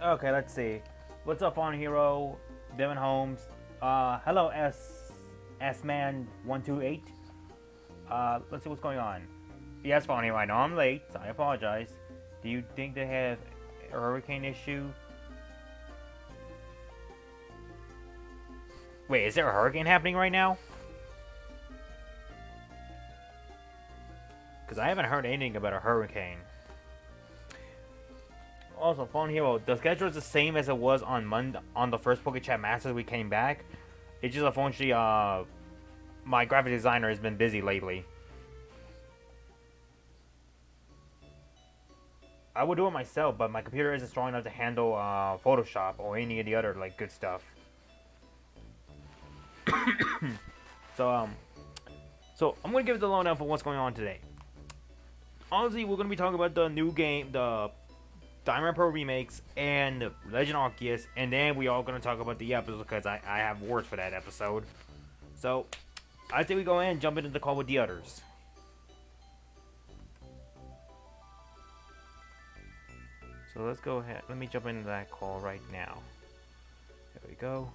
Okay, let's see. What's up, Fallen Hero? Devin Holmes. Hello, S-Man128. Let's see what's going on. Yes, Fallen Hero, I know I'm late, so I apologize. Do you think they have a hurricane issue? Wait, is there a hurricane happening right now? Because I haven't heard anything about a hurricane. Also, Fallen Hero, the schedule is the same as it was on Monday on the first PokeChat Masters we came back. It's just unfortunately, my graphic designer has been busy lately. I would do it myself, but my computer isn't strong enough to handle Photoshop or any of the other like good stuff. So so I'm gonna give it the lowdown for what's going on today. Honestly, we're gonna be talking about the new game, the Diamond Pearl remakes and Legend Arceus, and then we all gonna talk about the episode because I have words for that episode. So I say we go ahead and jump into the call with the others. So let's go ahead. Let me jump into that call right now. There we go.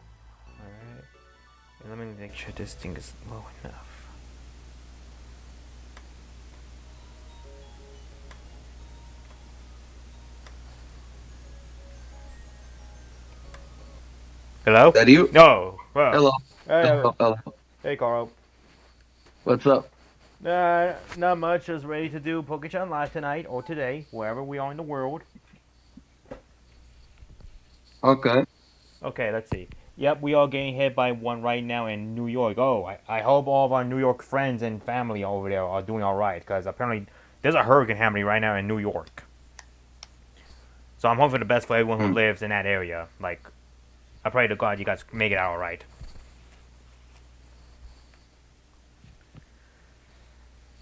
Alright. Let me make sure this thing is low enough. Hello? That you? No. Well. Hello. Hey, Hello. Hello. hey, Carl. What's up? Not much. Just ready to do PokeChat Live tonight or today, wherever we are in the world. Okay. Okay, let's see. Yep, we are getting hit by one right now in New York. Oh, I hope all of our New York friends and family over there are doing all right, because apparently there's a hurricane happening right now in New York. So I'm hoping for the best for everyone who Hmm. lives in that area. Like, I pray to God you guys make it out all right.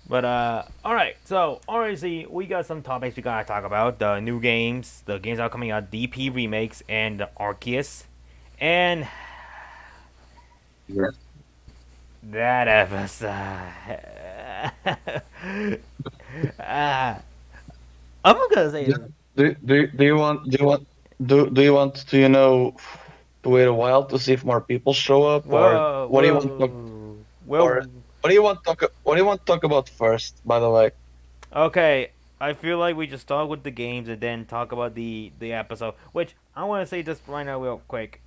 But all right. So obviously we got some topics we gotta talk about: the new games, the games that are coming out, DP remakes, and the Arceus, and Yeah. that episode. uh, I'm not gonna say Do, do you want do you want to to wait a while to see if more people show up, or whoa, what do you want to talk, whoa, or whoa. what do you want to talk about first? By the way. Okay, I feel like we just start with the games and then talk about the episode. Which I want to say just right now, real quick.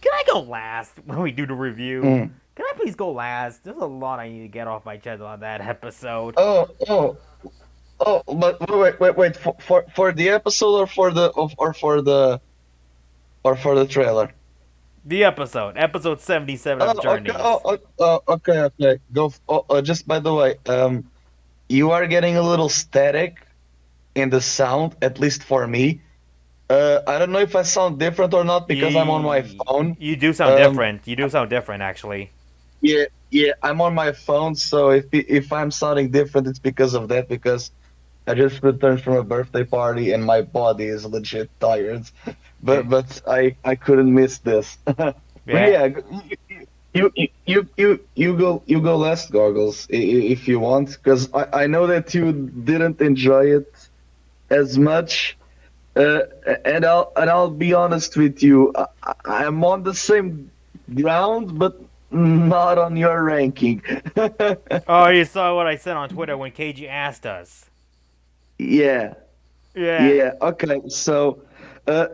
Can I go last when we do the review? Mm. Can I please go last? There's a lot I need to get off my chest on that episode. Oh oh but wait for the episode or for or for the trailer. The episode 77 of Oh, okay. Journeys. Okay, okay. Just by the way, you are getting a little static in the sound, at least for me. I don't know if I sound different or not because I'm on my phone. You do sound Um, different. You do sound different, actually. yeah, yeah, I'm on my phone, so if I'm sounding different, it's because of that. Because I just returned from a birthday party and my body is legit tired. Okay. But I couldn't miss this. But Yeah. yeah, you go last, goggles, if you want, because I know that you didn't enjoy it as much. Uh, and I'll be honest with you, I'm on the same ground, but not on your ranking. Oh, you saw what I said on Twitter when KG asked us. Yeah, Yeah. yeah, okay. So, uh,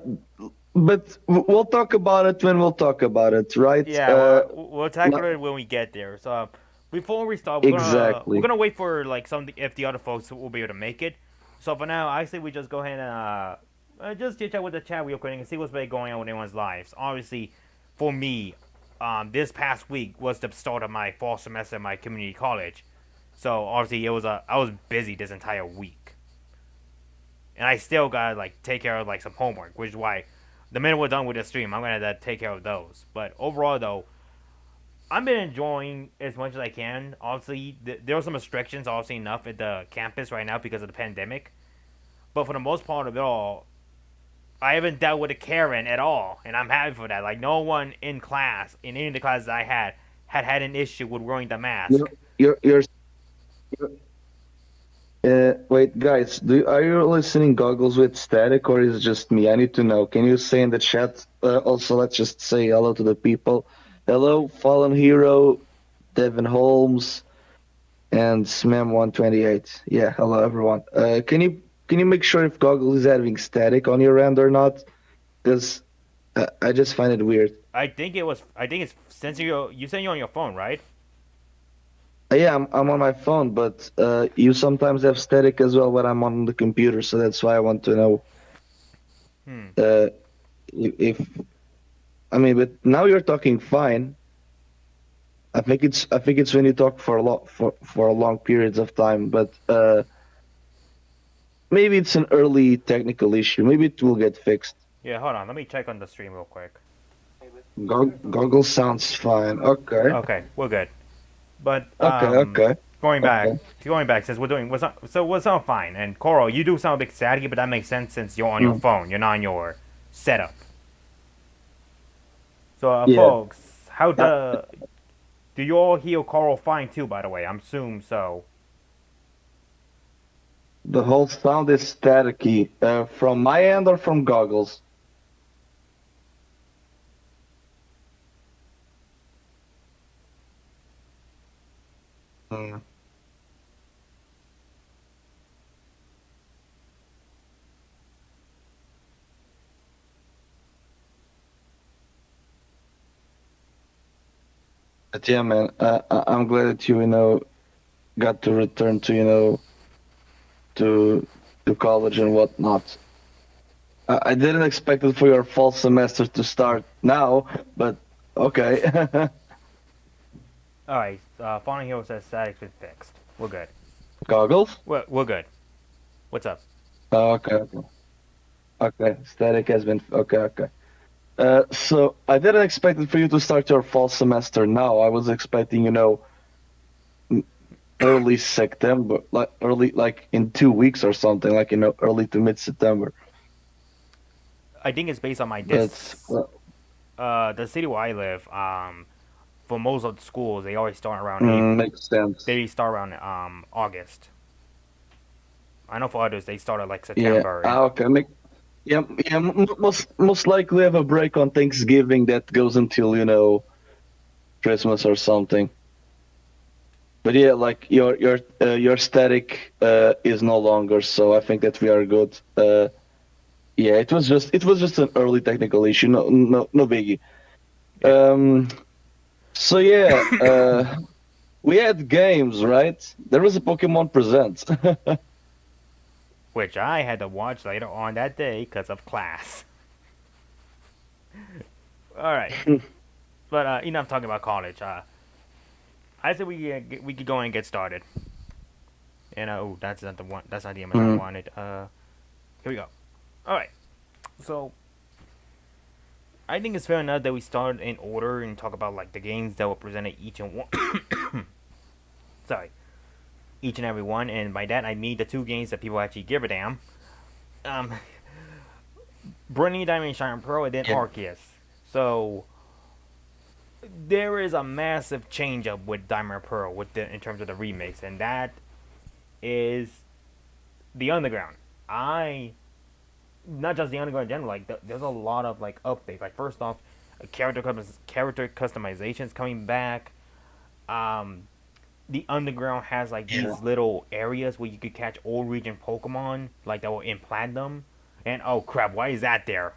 but we'll talk about it when we'll talk about it, right? Yeah, we'll tackle it when we get there. So before we start, we're Exactly. gonna wait for like something if the other folks will be able to make it. So for now, I say we just go ahead and just chit chat with the chat real quick and see what's been going on with everyone's lives. Obviously, for me, this past week was the start of my fall semester at my community college. So obviously, I was busy this entire week, and I still gotta like take care of like some homework, which is why the minute we're done with the stream, I'm gonna take care of those. But overall, though, I've been enjoying as much as I can. Obviously, there are some restrictions, obviously enough at the campus right now because of the pandemic. But for the most part of it all, I haven't dealt with a Karen at all, and I'm happy for that. Like no one in class, in any of the classes I had an issue with wearing the mask. You're wait, guys, are you listening goggles with static or is it just me? I need to know. Can you say in the chat? Also, let's just say hello to the people. Hello, Fallen Hero, Devin Holmes, and Smem128. Yeah, hello everyone. Can you make sure if Goggle is having static on your end or not? Because I just find it weird. I think it was. I think it's since you sent you on your phone, right? Yeah, I'm on my phone, but you sometimes have static as well when I'm on the computer, so that's why I want to know Hmm. uh, if I mean. But now you're talking fine. I think it's when you talk for a lot for a long periods of time, but maybe it's an early technical issue. Maybe it will get fixed. Yeah. Hold on. Let me check on the stream real quick. Goggle sounds fine. Okay, Okay, we're good. But okay, going back, okay. since we're doing what's not fine. And Coral, you do sound a bit staticky, but that makes sense since you're on your Mm, phone. You're not on your setup. So, yeah, folks, how uh, do you all hear Coral fine too? By the way, I'm assume so. the whole sound is staticky. From my end or from Goggles? Mm. But yeah, man, I'm glad that you got to return to to college and whatnot. I didn't expect it for your fall semester to start now, but okay. Alright, Fallen Hero says static's been fixed. We're good. Goggles? We're good. What's up? Oh, okay, okay. Okay, static has been okay, okay. So I didn't expect it for you to start your fall semester now. I was expecting, early September, like early, like in 2 weeks or something, like early to mid September. I think it's based on my But the city where I live. For most of the schools, they always start around April. makes sense. They start around August. I know for others they start at like Yeah. September and Ah, okay. Yeah, yeah. Most likely have a break on Thanksgiving that goes until Christmas or something. But yeah, like your static is no longer, so I think that we are good. Yeah, it was just an early technical issue, no biggie. yeah, So yeah, we had games, right? There was a Pokemon Present. which I had to watch later on that day because of class. All right, but enough talking about college. I said we could go and get started. And oh, that's not the one. That's not the image I Mm, wanted. Here we go. All right. So I think it's fair enough that we start in order and talk about like the games that were presented each and one. Sorry, each and every one. And by that I mean the two games that people actually give a damn. Um, Brilliant Diamond and Shine Pro, and then yeah. Arceus. So there is a massive change up with Diamond and Pearl in terms of the remakes, and that is the Underground. I Not just the Underground in general. Like there's a lot of like updates. Like first off, character customizations coming back. Um, the Underground has like Yeah. these little areas where you could catch old region Pokemon, like that were in Platinum. And oh crap, why is that there?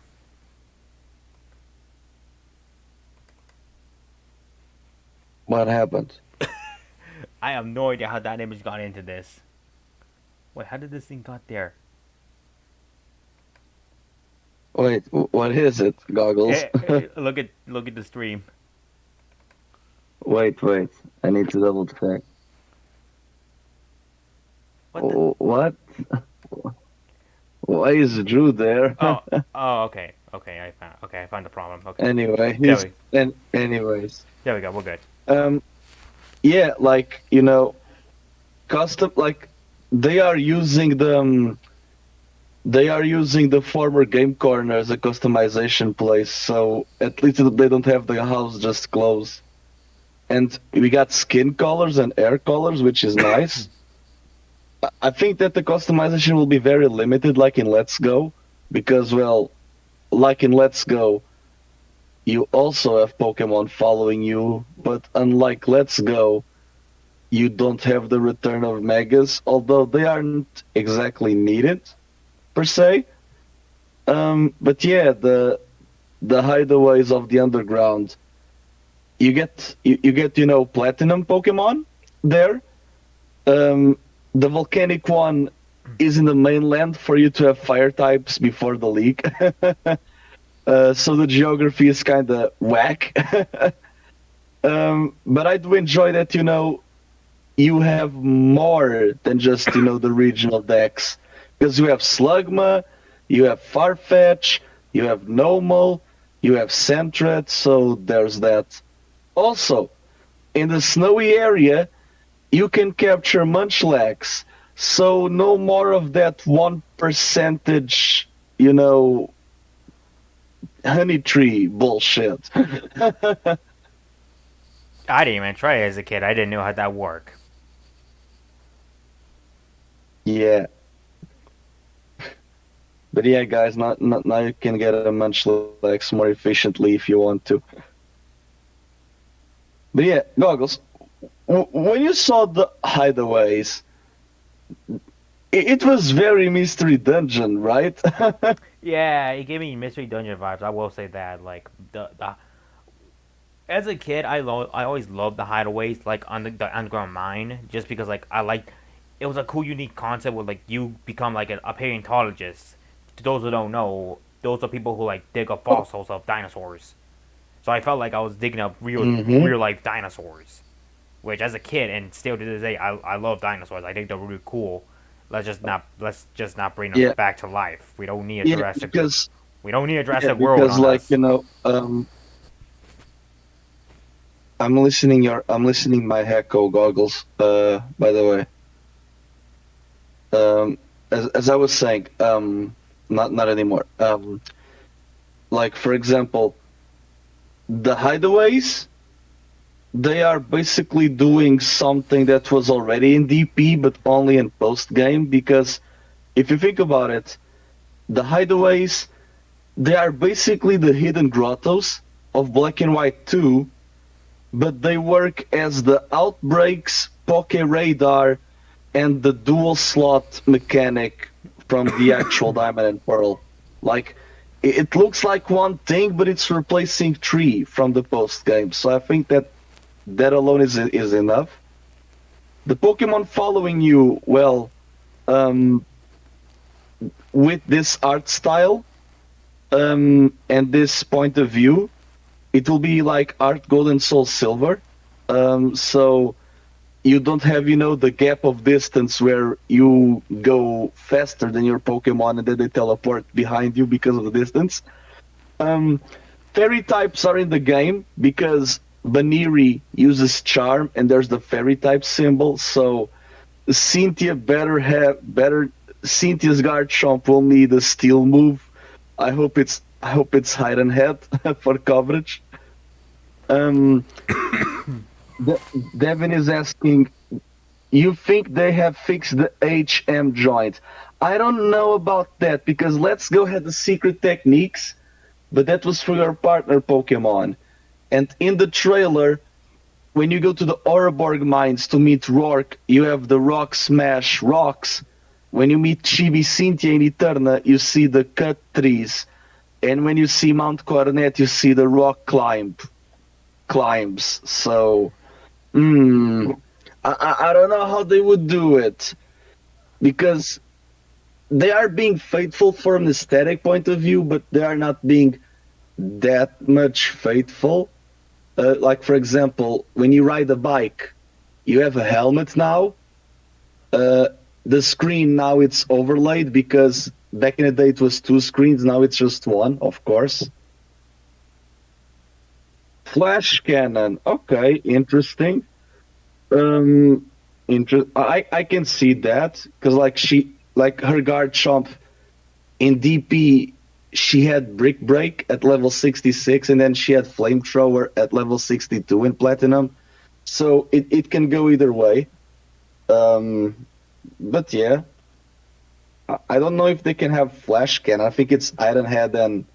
What happened? I have no idea how that image got into this. Wait, how did this thing got there? Wait, what is it? Goggles? Look at the stream. Wait. I need to double check. What the? What? Why is Drew there? Oh, oh, okay. I found the problem. Okay, Anyway, there he's we, and anyways. there we go. We're good. Um, yeah, like custom like they are using the former game corner as a customization place, so at least they don't have the house just close. And we got skin colors and air colors, which is nice. I think that the customization will be very limited, like in Let's Go, because well, like in Let's Go, you also have Pokemon following you, but unlike Let's Go, you don't have the return of Megas, although they aren't exactly needed per se. But yeah, the hideaways of the underground, you get platinum Pokemon there. Um, the volcanic one is in the mainland for you to have fire types before the league. So the geography is kind of whack. But I do enjoy that you have more than just the regional decks, because you have Slugma, you have Farfetch, you have Normal, you have Sentret, so there's that. Also, in the snowy area, you can capture Munchlax, so no more of that 1%, honey tree bullshit. I didn't even try it as a kid. I didn't know how that worked. Yeah, but yeah, guys, now you can get a Munchlax more efficiently if you want to. But yeah, Goggles, When you saw the hideaways, it was very mystery dungeon, right? Yeah, it gave me Mystery Dungeon vibes. I will say that. Like the as a kid, I always loved the hideaways, like on the underground mine, just because like I liked. It was a cool, unique concept where like you become like a paleontologist. To those who don't know, those are people who like dig up Oh, fossils of dinosaurs. So I felt like I was digging up mm-hmm. real life dinosaurs. Which as a kid and still to this day, I love dinosaurs. I think they're really cool. Let's just not bring them Yeah, back to life. We don't need a yeah, Jurassic. because We don't need a yeah, Jurassic World because on like us. I'm listening my Hecko goggles. By the way, as I was saying, not anymore. Like for example, the hideaways, they are basically doing something that was already in DP, but only in post game. Because if you think about it, the hideaways, they are basically the hidden grottos of Black and White 2, but they work as the outbreaks, Poke Radar, and the dual slot mechanic from the actual Diamond and Pearl. Like, it looks like one thing, but it's replacing three from the post game. So I think that that alone is enough. The Pokemon following you, well, um, with this art style and this point of view, it will be like Art Gold and Soul Silver. So you don't have, the gap of distance where you go faster than your Pokemon and then they teleport behind you because of the distance. Um, Fairy types are in the game because Baniri uses Charm and there's the Fairy type symbol. So Cynthia better. Cynthia's Garchomp will need a Steel move. I hope it's Hide and Head for coverage. Um, Devin is asking, you think they have fixed the HM joint? I don't know about that because Let's Go had the secret techniques, but that was for your partner Pokemon. And in the trailer, when you go to the Ouroborg mines to meet Rourke, you have the Rock Smash rocks. When you meet Chibi Cynthia in Eterna, you see the cut trees. And when you see Mount Coronet, you see the rock climbs. So, hmm, I don't know how they would do it because they are being faithful from an aesthetic point of view, but they are not being that much faithful. Like for example, when you ride a bike, you have a helmet now. Uh, the screen now it's overlaid because back in the day it was two screens. Now it's just one, of course. Flash cannon. Okay, interesting. Um, I can see that because like her guard chomp in DP, she had Brick Break at level 66, and then she had Flamethrower at level 62 in Platinum. So it can go either way. Um, but yeah, I don't know if they can have Flash Cannon. I think it's Iron Head and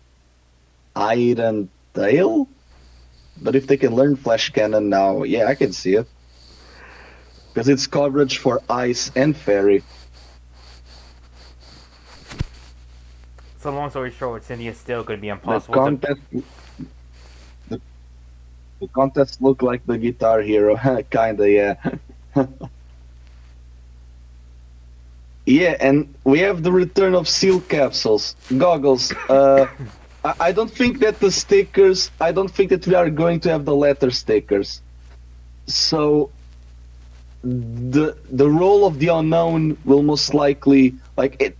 Iron Tail. But if they can learn Flash Cannon now, yeah, I can see it. Because it's coverage for Ice and Fairy. So long story short, Cynthia's still gonna be The impossible to. contest the, the contest look like the Guitar Hero, kinda, yeah. Yeah, and we have the return of seal capsules, goggles. I don't think that the stickers. I don't think that we are going to have the letter stickers. So the role of the unknown will most likely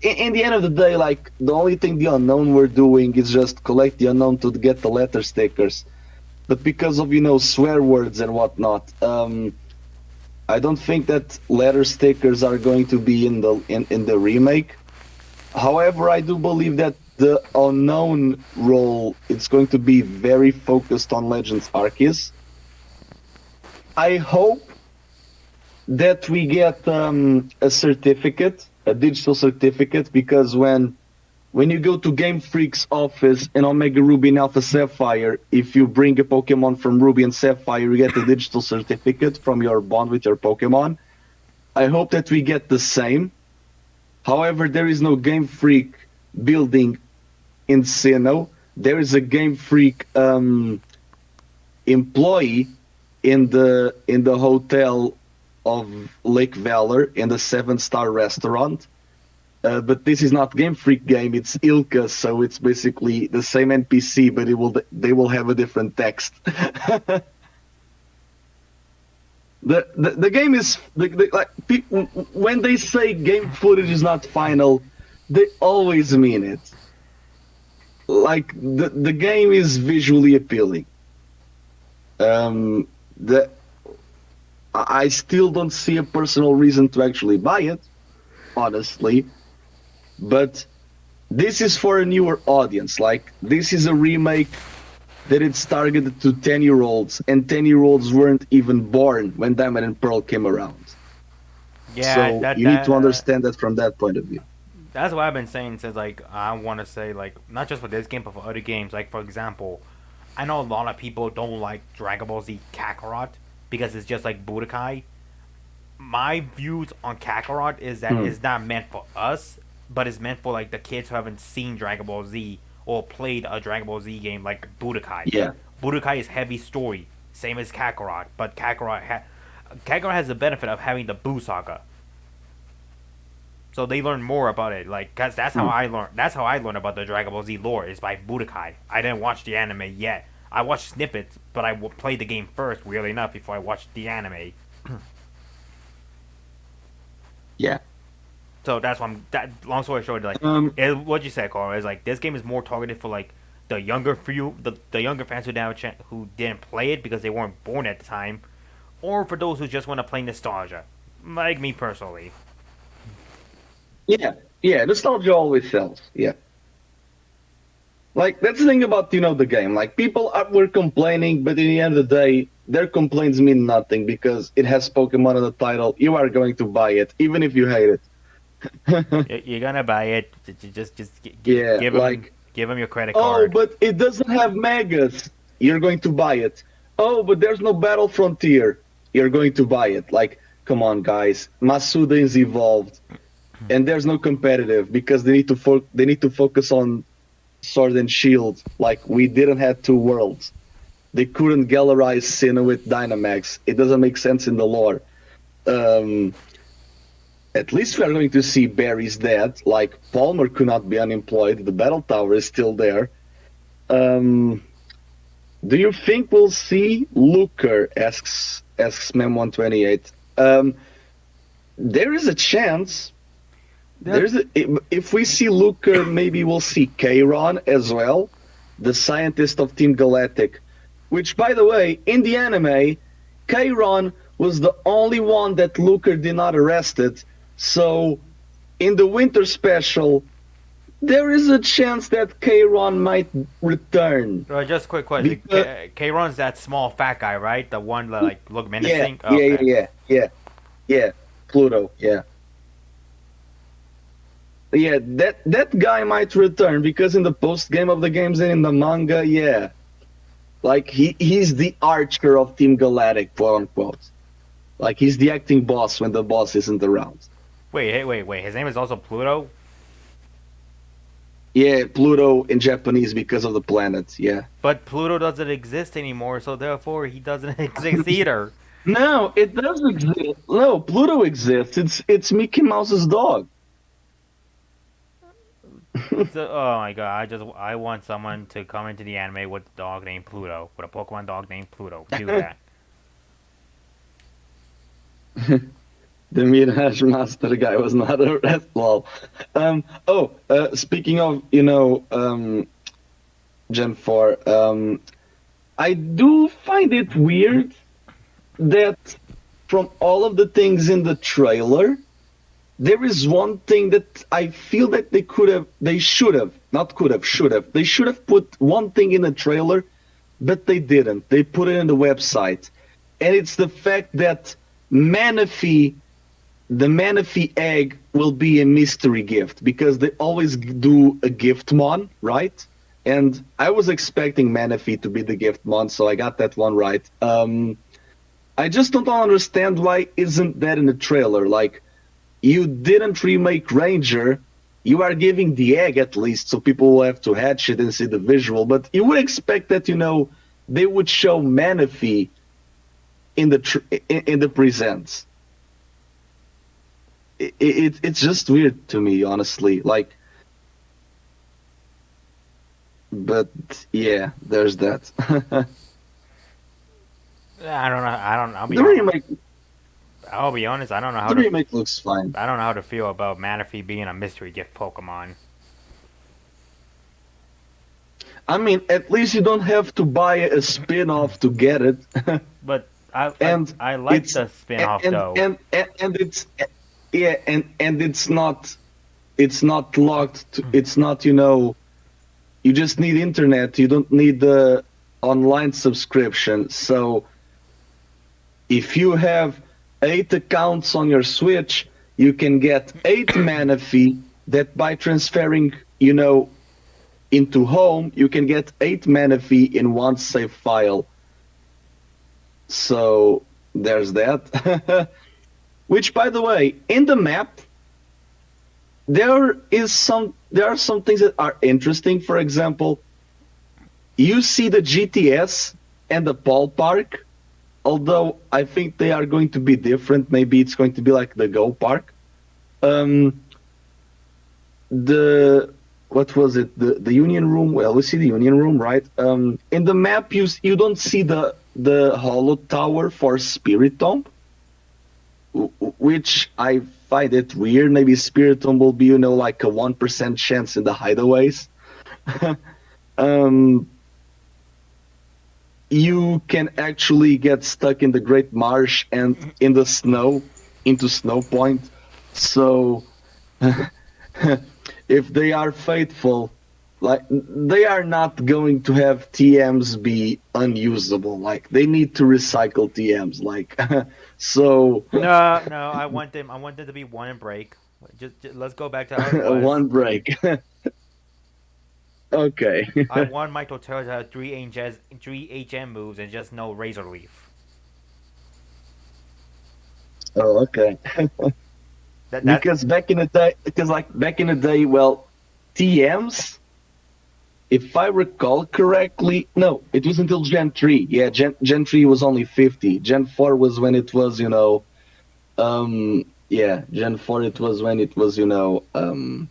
in the end of the day, like the only thing the unknown were doing is just collect the unknown to get the letter stickers. But because of swear words and whatnot, I don't think that letter stickers are going to be in the remake. However, I do believe that the unknown role it's going to be very focused on Legends Arceus. I hope that we get a certificate, a digital certificate, because when you go to Game Freak's office in Omega Ruby and Alpha Sapphire, if you bring a Pokemon from Ruby and Sapphire, you get a digital certificate from your bond with your Pokemon. I hope that we get the same. However, there is no Game Freak building in Sinnoh. There is a Game Freak employee in the hotel of Lake Valor in the 7-star restaurant. But this is not Game Freak game, it's Ilka, so it's basically the same NPC, but they will have a different text. The game is like when they say game footage is not final, they always mean it. Like the game is visually appealing. I still don't see a personal reason to actually buy it, honestly. But this is for a newer audience. Like, this is a remake that it's targeted to 10-year-olds, and 10-year-olds weren't even born when Diamond and Pearl came around. Yeah, so you need to understand that from that point of view. That's what I've been saying since, like, I want to say, like, not just for this game, but for other games. Like, for example, I know a lot of people don't like Dragon Ball Z Kakarot because it's just like Budokai. My views on Kakarot is that it's not meant for us, but it's meant for, like, the kids who haven't seen Dragon Ball Z or played a Dragon Ball Z game like Budokai. Yeah. Budokai is heavy story, same as Kakarot, but Kakarot has the benefit of having the Buu Saga. So they learn more about it, like, cause that's how I learned. That's how I learned about the Dragon Ball Z lore, is by Budokai. I didn't watch the anime yet. I watched snippets, but I played the game first, weirdly enough, before I watched the anime. Yeah. So that's why long story short, like, what you said, Carl, is like this game is more targeted for like the younger the younger fans who didn't play it because they weren't born at the time, or for those who just want to play nostalgia, like me personally. Yeah, nostalgia always sells. Yeah. Like, that's the thing about, the game. Like, people were complaining, but in the end of the day, their complaints mean nothing because it has Pokemon in the title. You are going to buy it, even if you hate it. You're gonna buy it. Just give them your credit Oh, card. but it doesn't have Megas. You're going to buy it. Oh, but there's no Battle Frontier. You're going to buy it. Like, come on, guys. Masuda is evolved, and there's no competitive because they need to focus on Sword and Shield. Like, we didn't have two worlds. They couldn't galvanize Sinnoh with Dynamax. It doesn't make sense in the lore. At least we are going to see Barry's dead. Like, Palmer could not be unemployed. The Battle Tower is still there. Do you think we'll see Looker? Asks Mem128. There is a chance. If we see Looker, maybe we'll see Kairon as well, the scientist of Team Galactic. Which, by the way, in the anime, Kairon was the only one that Looker did not arrested. So, in the winter special, there is a chance that Kairon might return. Just a quick question. Kairon's that small fat guy, right? The one that, like, look menacing? Yeah. Pluto, yeah. Yeah, that guy might return because in the post game of the games and in the manga, yeah. Like, he's the archer of Team Galactic, quote unquote. Like, he's the acting boss when the boss isn't around. Wait. His name is also Pluto? Yeah, Pluto in Japanese because of the planet, yeah. But Pluto doesn't exist anymore, so therefore he doesn't exist either. No, it does exist. No, Pluto exists. It's Mickey Mouse's dog. Oh my god, I want someone to come into the anime with a dog named Pluto, with a Pokemon dog named Pluto. Do that. The Mirage Master guy was not a wrestler. Speaking of, Gen 4, I do find it weird that from all of the things in the trailer, there is one thing that I feel that they should have put one thing in the trailer, but they didn't. They put it in the website. And it's the fact that Manaphy the Manaphy egg will be a mystery gift because they always do a gift mon, right? And I was expecting Manaphy to be the gift mon, so I got that one right. I just don't understand why isn't that in the trailer. Like, you didn't remake Ranger, you are giving the egg at least, so people will have to hatch it and see the visual. But you would expect that they would show Manaphy in the presents. It's just weird to me, honestly. Like, but yeah, there's that. I don't know. I don't. the remake, I'll be honest. I don't know how the to. remake looks fine. I don't know how to feel about Manaphy being a mystery gift Pokemon. I mean, at least you don't have to buy a spin-off to get it. But I and I like it's the spin-off and though. and it's yeah, and it's not locked to, it's not, you just need internet, you don't need the online subscription. So if you have 8 accounts on your Switch, you can get 8 Manaphy that by transferring, into home, you can get 8 Manaphy in one save file. So there's that. Which, by the way, in the map, there are some things that are interesting. For example, you see the GTS and the ballpark, although I think they are going to be different. Maybe it's going to be like the Go Park. The what was it? The Union Room. Well, we see the Union Room, right? In the map, you don't see the Hollow Tower for Spirit Tomb, which I find it weird. Maybe Spirit Tomb will be, like a 1% chance in the hideaways. You can actually get stuck in the Great Marsh and in the snow, into Snow Point. So, if they are faithful, like, they are not going to have TMs be unusable. Like, they need to recycle TMs. Like, so No, no. I want them. I want them to be one and break. Just let's go back to how it was. one break. Okay. I want my Totoro to have three HM moves and just no Razor Leaf. Oh, okay. That Because back in the day, well, TMs, if I recall correctly, no, it was until Gen 3. Yeah, Gen 3 was only 50. Gen 4 was when it was, yeah, Gen 4 it was when it was, until the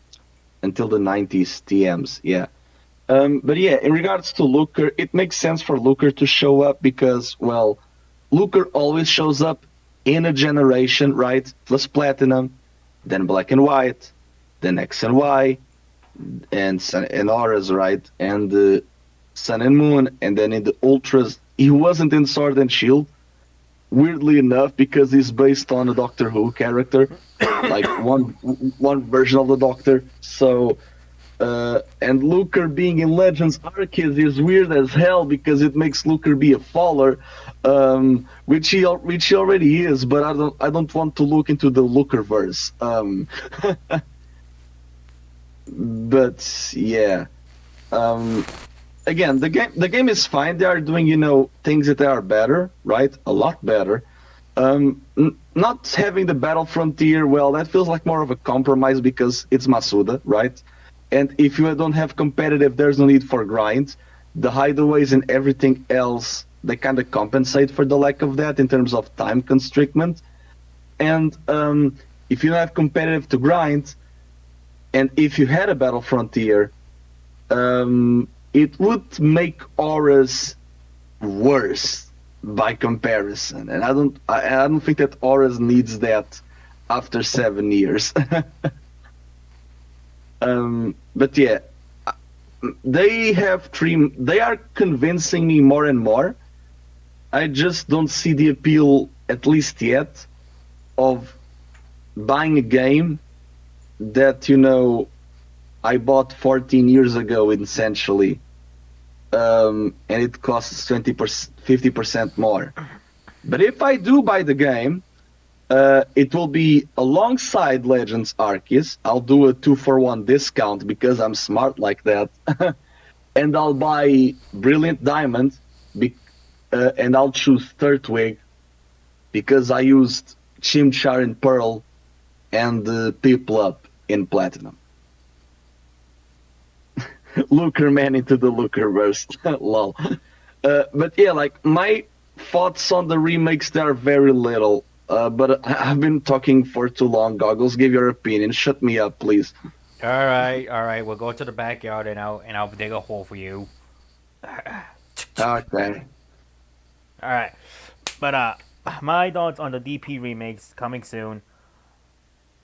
90s TMs, yeah. But yeah, in regards to Looker, it makes sense for Looker to show up because, well, Looker always shows up in a generation, right? Plus Platinum, then Black and White, then X and Y, and Sun and Auras, right? And Sun and Moon, and then in the Ultras, he wasn't in Sword and Shield. Weirdly enough, because he's based on a Doctor Who character, like one version of the Doctor. So, and Looker being in Legends Arceus is weird as hell because it makes Looker be a faller, which he already is. But I don't want to look into the Lookerverse. But yeah, again, the game is fine. They are doing things that are better, right? A lot better. Not having the Battle Frontier, well, that feels like more of a compromise because it's Masuda, right? And if you don't have competitive, there's no need for grind. The hideaways and everything else, they kind of compensate for the lack of that in terms of time constriction. And if you don't have competitive to grind, and if you had a Battle Frontier, it would make auras worse by comparison. And I don't think that auras needs that after 7 years. But yeah, they are convincing me more and more. I just don't see the appeal, at least yet, of buying a game that I bought 14 years ago, essentially, and it costs 20%, 50% more. But if I do buy the game, It will be alongside Legends Arceus. I'll do a 2-for-1 discount because I'm smart like that. And I'll buy Brilliant Diamond, be- and I'll choose Turtwig because I used Chimchar in Pearl and Piplup in Platinum. Looker man into the Lookerverse. Lol. But yeah, like my thoughts on the remakes, they are very little. But I've been talking for too long. Goggles, give your opinion. Shut me up, please. All right. We'll go to the backyard and I'll dig a hole for you. Okay. All right. But my thoughts on the DP remakes coming soon.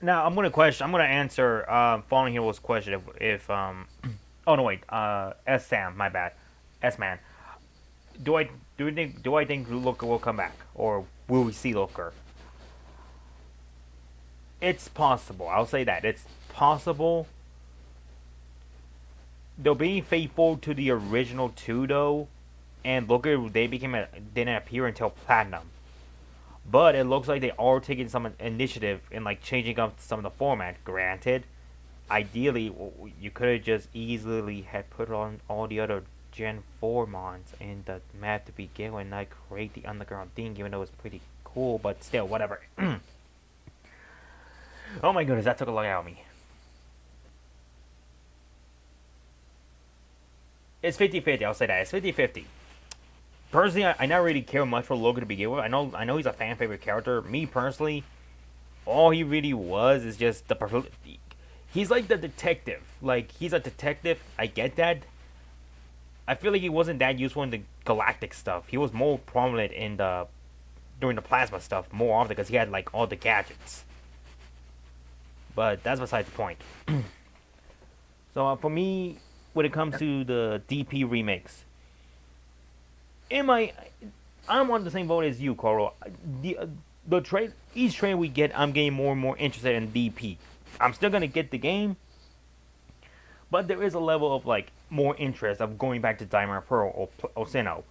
Now I'm gonna answer Fallen Hero's question if oh no wait S Sam my bad S man do I do I think Looker will come back or will we see Looker? It's possible. I'll say that it's possible. They're being faithful to the original two though, and Looker didn't appear until Platinum. But it looks like they are taking some initiative in like changing up some of the format. Granted, ideally you could have just easily had put on all the other Gen 4 mons in the map to begin with and not create the underground thing, even though it's pretty cool, but still, whatever. Oh my goodness, that took a lot out of me. It's 50-50, I'll say that. It's 50-50. Personally, I not really care much for Logan to begin with. I know he's a fan favorite character. Me personally, all he really was is just he's like the detective. Like he's a detective. I get that. I feel like he wasn't that useful in the galactic stuff. He was more prominent in the during the plasma stuff more often because he had like all the gadgets. But that's beside the point. So for me, when it comes to the DP remakes, am I'm on the same boat as you, Carl. The trade each trade we get, I'm getting more and more interested in DP. I'm still gonna get the game, but there is a level of like more interest of going back to Diamond Pearl or Sinnoh.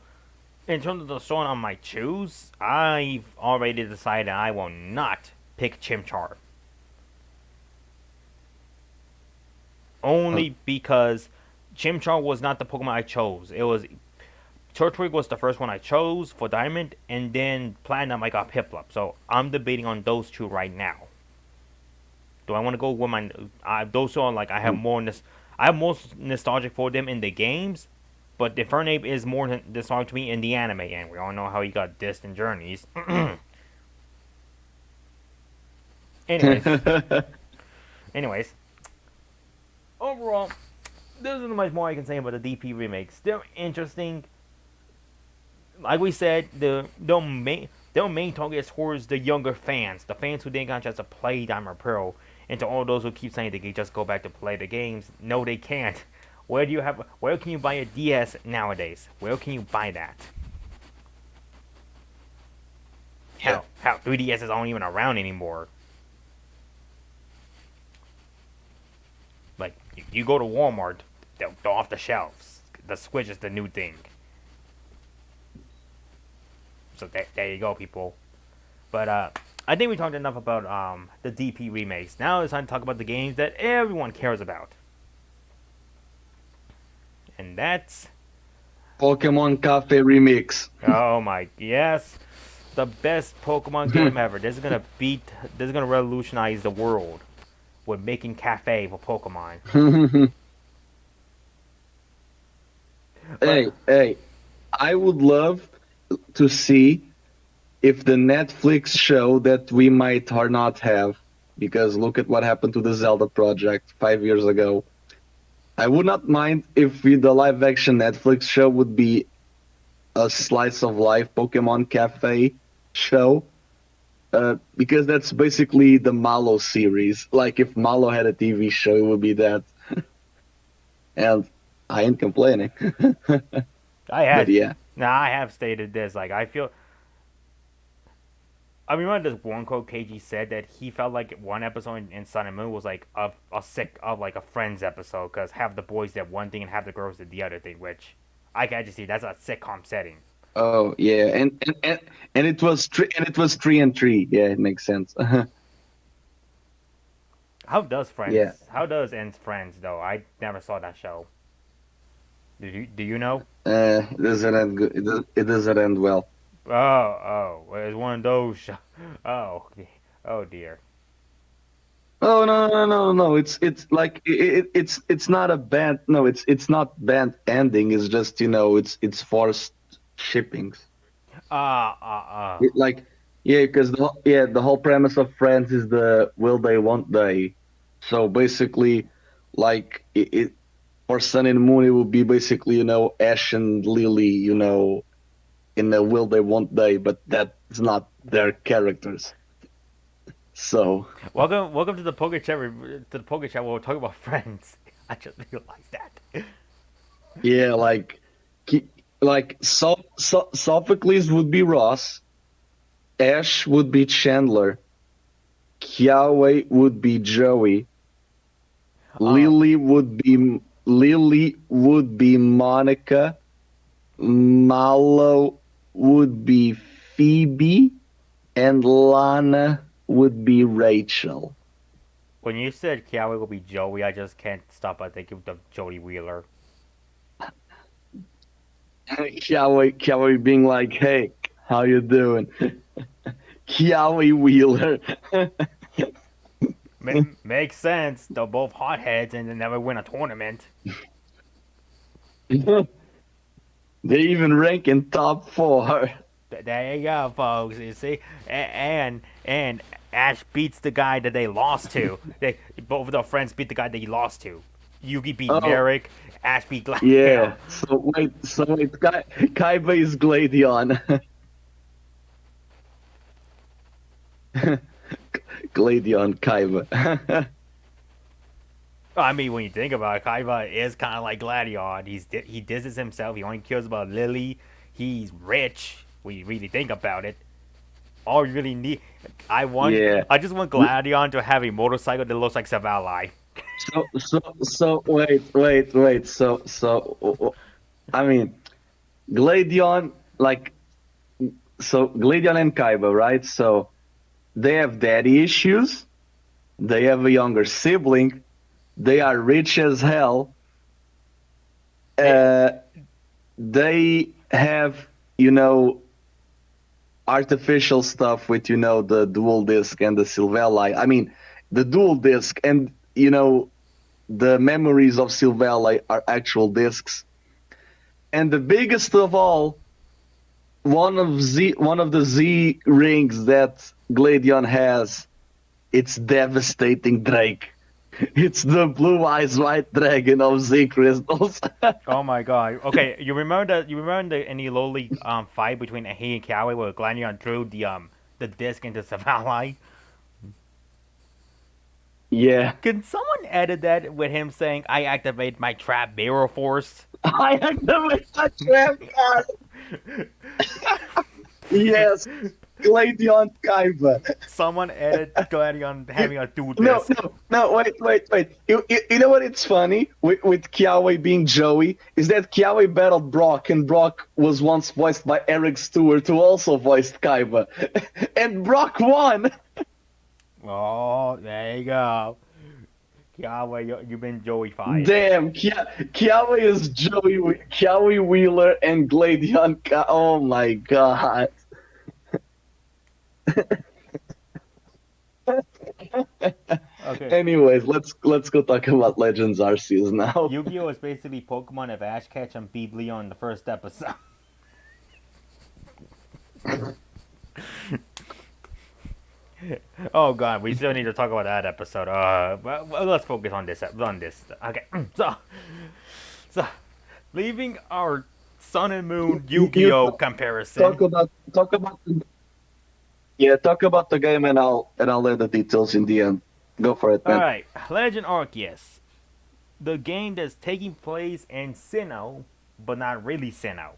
In terms of the song I might choose, I've already decided I will not pick Chimchar. Uh, Only because Chimchar was not the Pokemon I chose. It was Turtwig was the first one I chose for Diamond, and then Platinum I got Piplup. So I'm debating on those two right now. Do I want to go with my those are like I have more nostalgic for them in the games, but the Fernape is more nostalgic to me in the anime, and we all know how he got dissed in Journeys. anyways, anyways, overall, there isn't much more I can say about the DP remakes. They're interesting. Like we said, their main target is towards the younger fans, the fans who didn't get a chance to play Diamond Pearl, and to all those who keep saying they can just go back to play the games. No, they can't. Where can you buy a DS nowadays? Where can you buy that? yeah. Hell, 3DSs aren't even around anymore. Like you go to Walmart, they're off the shelves. The Switch is the new thing. So there you go, people. But I think we talked enough about the DP remakes. Now it's time to talk about the games that everyone cares about, and that's Pokemon Cafe Remix. oh my yes, the best Pokemon game ever. This is gonna revolutionize the world with making cafe for Pokemon. But Hey, I would love to see if the Netflix show that we might or not have, because look at what happened to the Zelda project 5 years ago. I would not mind if the live action Netflix show would be a slice of life Pokemon Cafe show, because that's basically the Malo series. Like if Malo had a TV show, it would be that. And I ain't complaining. I But have yeah. now I have stated this. Like I remember this one quote KG said that he felt like one episode in Sun and Moon was like a sick of like a Friends episode because half the boys did one thing and half the girls did the other thing, which I can just see that's a sitcom setting. Oh yeah, and it was 3 and 3. Yeah, it makes sense. How does Yeah. Friends? How does ends Friends though? I never saw that show. Do you know? It doesn't end good. It doesn't end well. Well, it's one of those. Oh, okay. Oh dear. Oh no! It's like it's not a bad no. It's not bad ending. It's just it's forced shippings. Ah, ah, ah. Like yeah, because the whole premise of Friends is the will they won't they. So basically, like for Sun and Moon, it would be basically Ash and Lily in the will they won't they, but that's not their characters. So Welcome to the PokeChat where we're talking about Friends. I just realized that. yeah, Ki- Sophocles would be Ross, Ash would be Chandler, Kiawe would be Joey, Um, Lily would be Monica, Malo would be Phoebe, and Lana would be Rachel. when you said Kiawe will be Joey, I just can't stop but thinking of Jody Wheeler. Kiawe being like, "Hey, how you doing?" Kiawe Wheeler. Makes sense. They're both hotheads and they never win a tournament. They even rank in top 4. There you go, folks. You see, and Ash beats the guy that they lost to. They both of their friends beat the guy that he lost to. Yugi beat Oh, Merrick. Ash beat yeah. So wait, Kaiba is Gladion. Gladion Kaiba. I mean, when you think about it, Kaiba is kind of like Gladion. He disses himself. He only cares about Lily. He's rich. When you really think about it, all you really need. Yeah. I just want Gladion to have a motorcycle that looks like Savali. So wait. I mean, Gladion like Gladion and Kaiba, right? So they have daddy issues. They have a younger sibling. They are rich as hell. They, Uh, they have, you know, artificial stuff with, the dual disc and the Silveli. I mean, the dual disc and, the memories of Silveli are actual discs. And the biggest of all, one of the Z rings that Gladion has, it's devastating Drake. It's the blue eyes white dragon of Z crystals. oh my god. Okay, you remember that? You remember the any lowly fight between he and Cowie where Gladion threw the disc into Savali? Yeah. Can someone edit that with him saying, "I activate my trap mirror force"? I activate the trap card. Yes. Gladion Kaiba. Someone edit Gladion having a dual No, disc. no, wait. You know what? It's funny with Kiawe being Joey is that Kiawe battled Brock, and Brock was once voiced by Eric Stewart, who also voiced Kaiba, and Brock won. Oh, there you go. Kiawe, you've been Joey-fied. Damn, Kiawe is Kiawe Wheeler and Gladion. Oh my god. Okay. Anyways, let's go talk about Legends Arceus now. Yu-Gi-Oh is basically Pokemon if Ash Ketchum and beat Leon in the first episode. Oh god, we still need to talk about that episode. Well, let's focus on this. Okay, so leaving our Sun and Moon You Yu-Gi-Oh talk comparison. about talk about the game, and I'll let the details in the end. Go for it, All man. right, Legend Arceus, the game that's taking place in Sinnoh, but not really Sinnoh.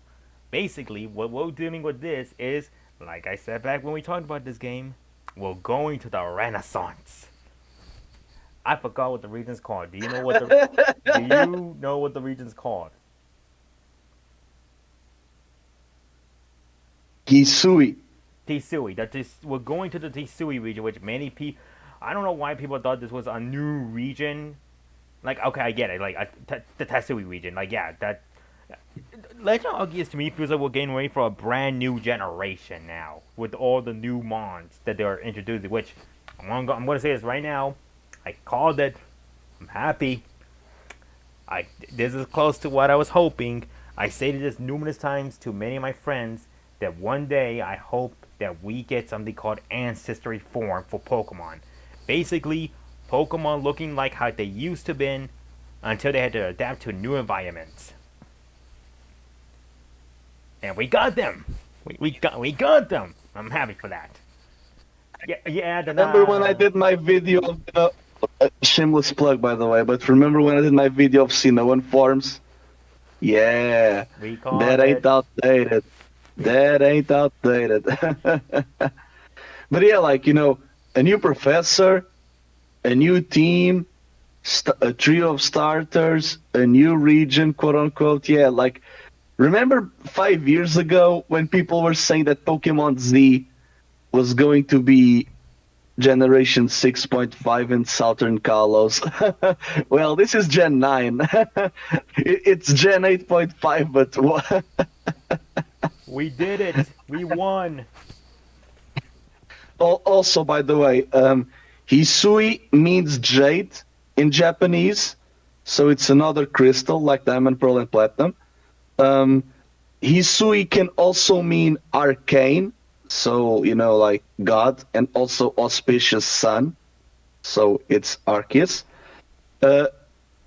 Basically, what we're dealing with this is, like I said back when we talked about this game, we're going to the Renaissance. I forgot what the region's called. Do you know what the region's called? Hisui. Tisui. We're going to the Tisui region, which many people. I don't know why people thought this was a new region. Like, okay, I get it. Like, the Tisui region. Like, yeah, that. Legend of Arceus to me feels like we're getting ready for a brand new generation now with all the new mons that they're introducing. Which I'm going to say this right now. I called it. I'm happy. This is close to what I was hoping. I stated this numerous times to many of my friends that one day I hope that we get something called ancestry form for Pokemon. Basically, Pokemon looking like how they used to been until they had to adapt to new environments. And we got them. We got them. I'm happy for that. Yeah. Remember when I did my video of shameless plug, by the way, but remember when I did my video of Sinnoh forms? Yeah, We called that ain't it. outdated. That ain't outdated. But yeah, like, a new professor, a new team, a trio of starters, a new region, quote unquote. Yeah, like, remember 5 years ago when people were saying that Pokemon Z was going to be Generation 6.5 in Southern Kalos? Well, this is Gen 9. It's Gen 8.5, but what? We did it. We won. Also, by the way, Hisui means jade in Japanese, so it's another crystal like diamond, pearl, and platinum. Um, Hisui can also mean arcane, so like God, and also auspicious sun, so it's Arceus. Uh,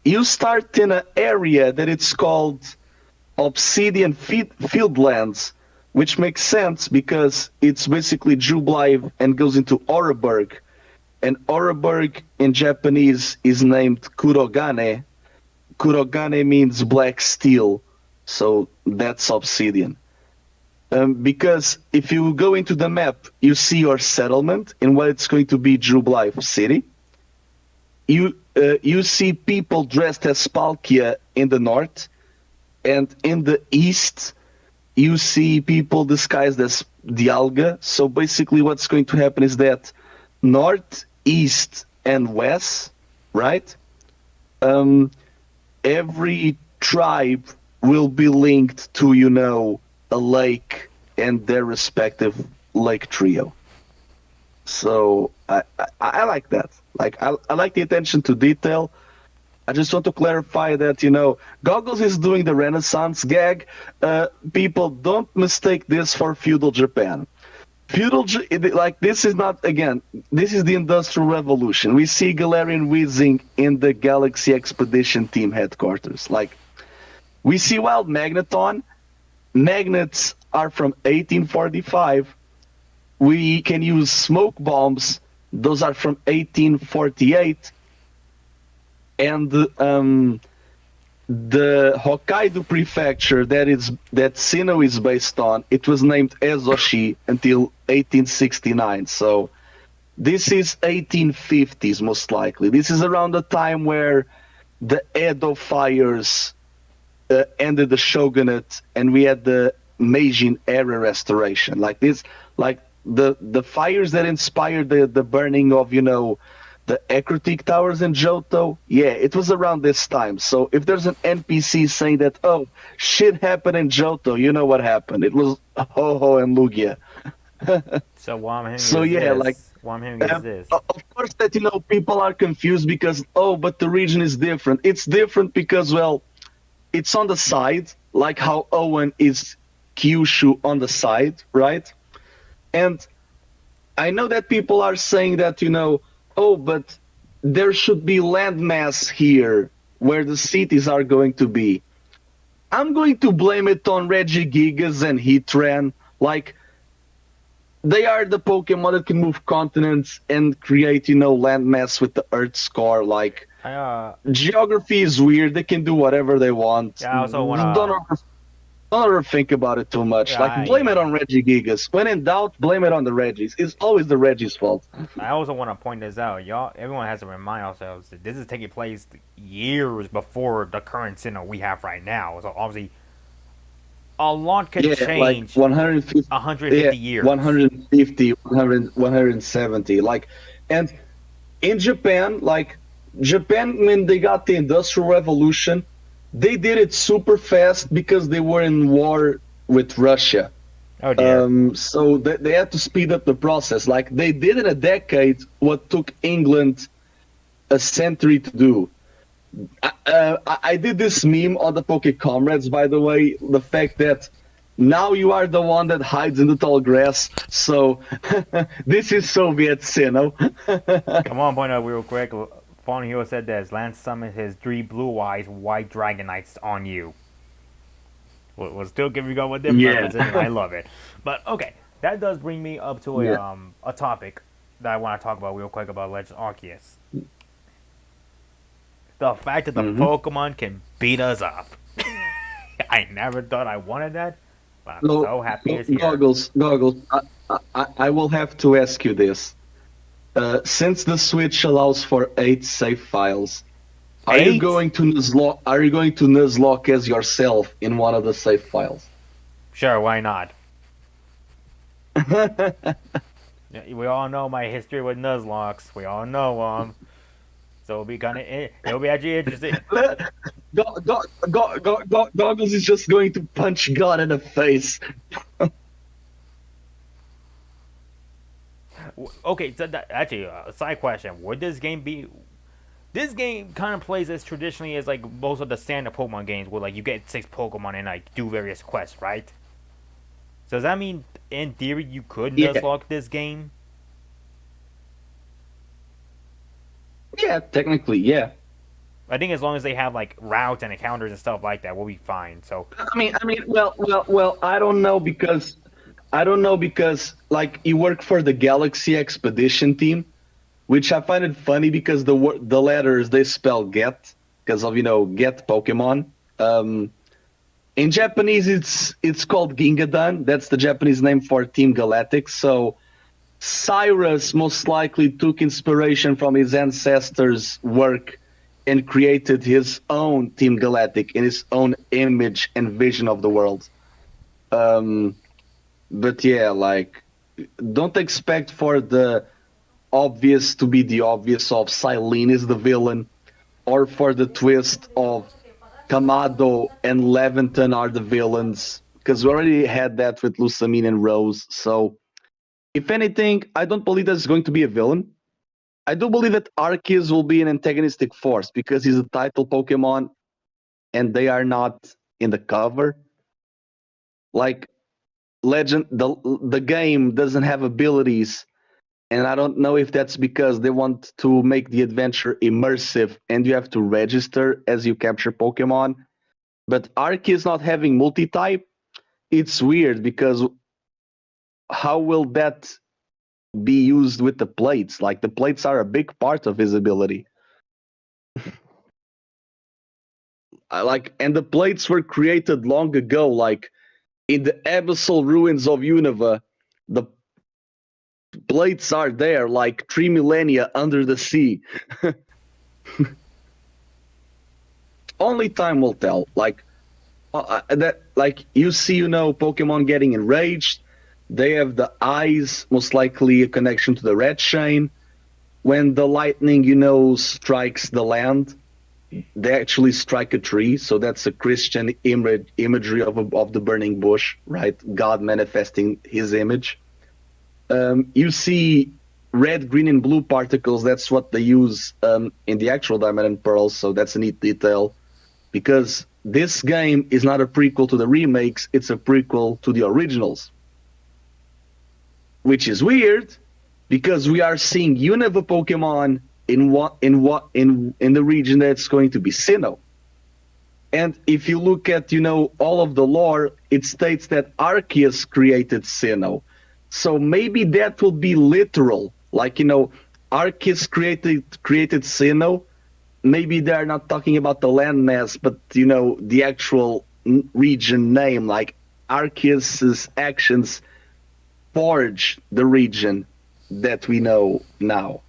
you start in an area that it's called Obsidian Fieldlands, which makes sense because it's basically Jubilife and goes into Oreburg. And Oreburg in Japanese is named Kurogane. Kurogane means black steel, so that's obsidian. Because if you go into the map, you see your settlement in what it's going to be Jubilife City. You see people dressed as Palkia in the north, and in the east, you see people disguised as Dialga. So basically, what's going to happen is that north, east, and west, right? Every tribe will be linked to, a lake and their respective lake trio. So I like that. Like I like the attention to detail. I just want to clarify that, Goggles is doing the Renaissance gag. People, don't mistake this for feudal Japan. This is not, again, this is the Industrial Revolution. We see Galarian whizzing in the Galaxy Expedition Team headquarters. Like, we see Wild Magneton. Magnets are from 1845. We can use smoke bombs. Those are from 1848. And the Hokkaido prefecture that Sinnoh is based on, it was named Ezoshi until 1869. So this is 1850s most likely. This is around the time where the Edo fires ended the shogunate and we had the Meijin era restoration. Like this, like the fires that inspired the burning of the Ecruteak Towers in Johto, yeah, it was around this time. So if there's an NPC saying that, oh, shit happened in Johto, you know what happened. It was Ho-Ho and Lugia. So what I'm hearing So is yeah, this. like, What I'm hearing is this. of course that, people are confused because, oh, but the region is different. It's different because, well, it's on the side, like how Owen is Kyushu on the side, right? And I know that people are saying that, oh, but there should be landmass here where the cities are going to be. I'm going to blame it on Regigigas and Heatran. Like, they are the Pokemon that can move continents and create, landmass with the Earth's core. Like, geography is weird. They can do whatever they want. Yeah, I also want Don't ever think about it too much. Blame it on Regigigas. When in doubt, blame it on the Regis. It's always the Regis' fault. I also want to point this out, y'all. Everyone has to remind ourselves that this is taking place years before the current Sinnoh we have right now. So obviously, A lot could Yeah, like change 150, yeah, 150 years. 150, 100, 170. Like, and in Japan, like Japan, when they got the Industrial Revolution, they did it super fast because they were in war with Russia. Oh dear. So they had to speed up the process. Like they did in a decade what took England a century to do. I did this meme on the Poke Comrades, by the way. The fact that now you are the one that hides in the tall grass. So this is Soviet, you know. Come on, point out real quick. Fallen Hero said this. Lance summoned his three blue eyes white dragonites on you. We'll still give you go with them Yeah. references, and I love it. But okay, that does bring me up to Yeah. a topic that I want to talk about real quick about Legend Arceus. The fact that the Mm-hmm. Pokemon can beat us up. I never thought I wanted that, but I'm So, so happy it's here. goggles. I will have to ask you this. Since the Switch allows for 8 save files, are you 8? going to Nuzlocke? Are you going to Nuzlocke as yourself in one of the save files? Sure, why not? Yeah, we all know my history with Nuzlocks. We all know them. So it'll be actually interesting. Goggles is just going to punch God in the face. Okay, so actually, a side question: would this game be? This game kind of plays as traditionally as like most of the standard Pokemon games, where like you get 6 Pokemon and like do various quests, right? So does that mean, in theory, you could Yeah, Nuzlocke this game? yeah, technically, yeah. I think as long as they have like routes and encounters and stuff like that, we'll be fine. So Well. I don't know because like you work for the Galaxy Expedition team, which I find it funny because the letters they spell get because of get Pokemon. Um, in Japanese, it's called Gingadan. That's the Japanese name for Team Galactic. So Cyrus most likely took inspiration from his ancestors' work and created his own Team Galactic in his own image and vision of the world. Um, but yeah, like don't expect for the obvious to be the obvious of Silene is the villain, or for the twist of Kamado and Leventon are the villains, because we already had that with Lusamine and Rose. So, if anything, I don't believe there's going to be a villain. I do believe that Arceus will be an antagonistic force because he's a title Pokemon and they are not in the cover. Like Legend, the game doesn't have abilities, and I don't know if that's because they want to make the adventure immersive and you have to register as you capture Pokemon. But Arceus not having multi-type, it's weird because how will that be used with the plates? Like the plates are a big part of his ability. And the plates were created long ago. Like in the abyssal ruins of Unova, the plates are there, like 3 millennia under the sea. Only time will tell. Like you see, Pokemon getting enraged. They have the eyes, most likely a connection to the red chain. When the lightning, strikes the land, they actually strike a tree. So that's a Christian imagery of the burning bush, right? God manifesting his image. You see red, green, and blue particles. That's what they use in the actual Diamond and Pearl. So that's a neat detail because this game is not a prequel to the remakes. It's a prequel to the originals, which is weird because we are seeing Unova Pokemon in the region that's going to be Sinnoh. And if you look at all of the lore, it states that Arceus created Sinnoh. So maybe that will be literal. Like Arceus created Sinnoh. Maybe they're not talking about the landmass, but the actual region name. Like Arceus's actions forge the region that we know now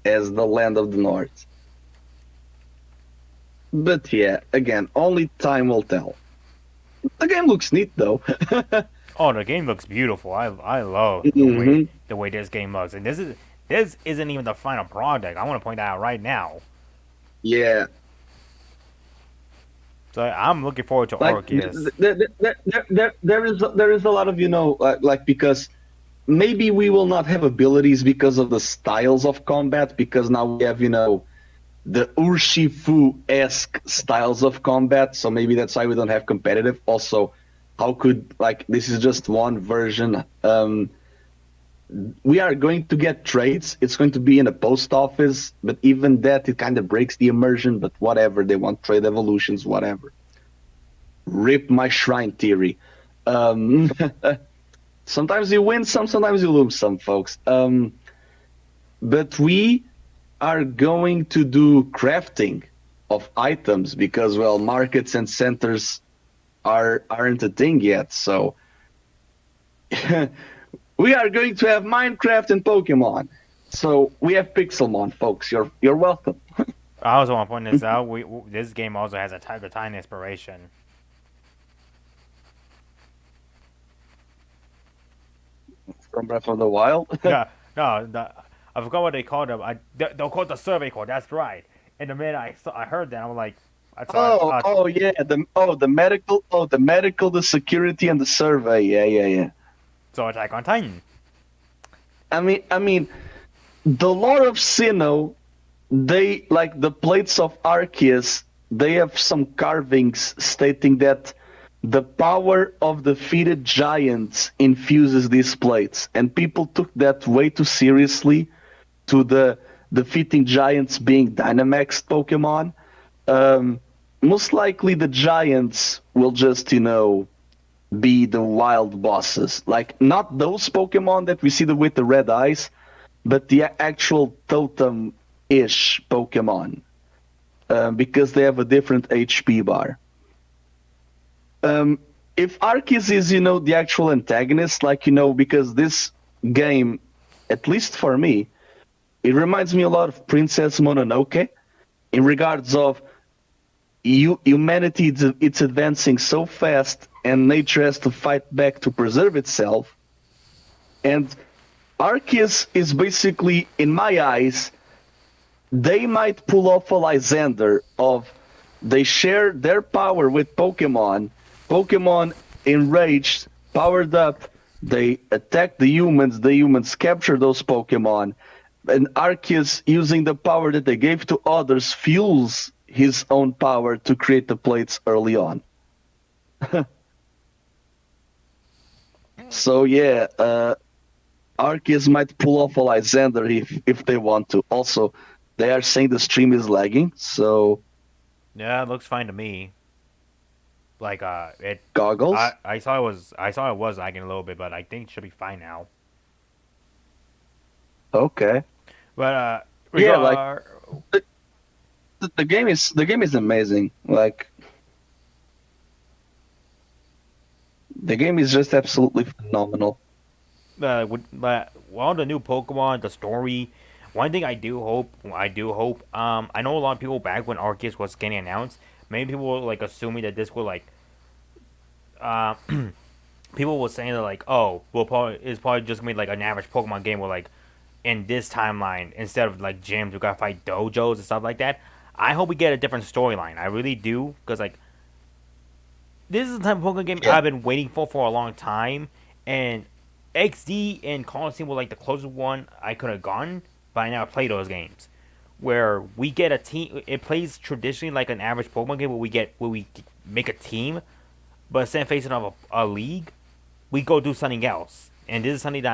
as the land of the north. But yeah, again, only time will tell. The game looks neat though. Oh, the game looks beautiful. I love Hmm. the way this game looks, and this isn't even the final product. I want to point that out right now. Yeah, So I'm looking forward to like Arceus. there is a lot of like because maybe we will not have abilities because of the styles of combat because now we have the Urshifu-esque styles of combat, so maybe that's why we don't have competitive. Also, how could like this is just one version. We are going to get trades. It's going to be in a post office, but even that it kind of breaks the immersion. But whatever, they want trade evolutions, whatever. Rip my shrine theory. Um, sometimes you win some, sometimes you lose some, folks. But we are going to do crafting of items because well markets and centers aren't a thing yet, so we are going to have Minecraft and Pokemon. So we have Pixelmon, folks. You're welcome. I also want to point this out. This game also has a Tiger Titan inspiration. From Breath of the Wild. Yeah, no, I forgot what they called them. They'll call it the survey call. That's right. And the minute I heard that, I was like, I thought, Oh yeah, the medical, the security, and the survey. Yeah, yeah, yeah. so Attack on Titan. I mean, the lore of Sinnoh, they like the plates of Arceus. They have some carvings stating that the power of defeated giants infuses these plates, and people took that way too seriously to the defeating giants being Dynamax Pokemon. Um, Most likely the giants will just, be the wild bosses. Like, not those Pokemon that we see with the red eyes, but the actual totem ish Pokemon. Because they have a different HP bar. If Arceus is, the actual antagonist, like, because this game, at least for me, it reminds me a lot of Princess Mononoke in regards of humanity. It's advancing so fast, and nature has to fight back to preserve itself. And Arceus is basically, in my eyes, they might pull off a Lysander of they share their power with Pokemon. Pokemon enraged, powered up, they attack the humans capture those Pokemon, and Arceus, using the power that they gave to others, fuels his own power to create the plates early on. So yeah, Arceus might pull off a Lysander if they want to. Also, they are saying the stream is lagging, so Yeah, it looks fine to me. Like it. goggles. I saw it was lagging a little bit, but I think it should be fine now. Okay. But Yeah, like regard. the, the game is amazing. Like the game is just absolutely phenomenal. With all the new Pokemon, the story. One thing I do hope. I know a lot of people back when Arceus was getting announced. Many people were like assuming that this would like, uh, people were saying that like, oh, well, probably it's probably just gonna be like an average Pokemon game where like, in this timeline instead of like gyms, we gotta fight dojos and stuff like that. I hope we get a different storyline. I really do, because like this is the type of Pokemon game Yeah. I've been waiting for a long time, and XD and Coliseum were like the closest one I could have gotten, but I never played those games. Where we get a team, it plays traditionally like an average Pokemon game where we make a team, but instead of facing off a league, we go do something else. And this is something that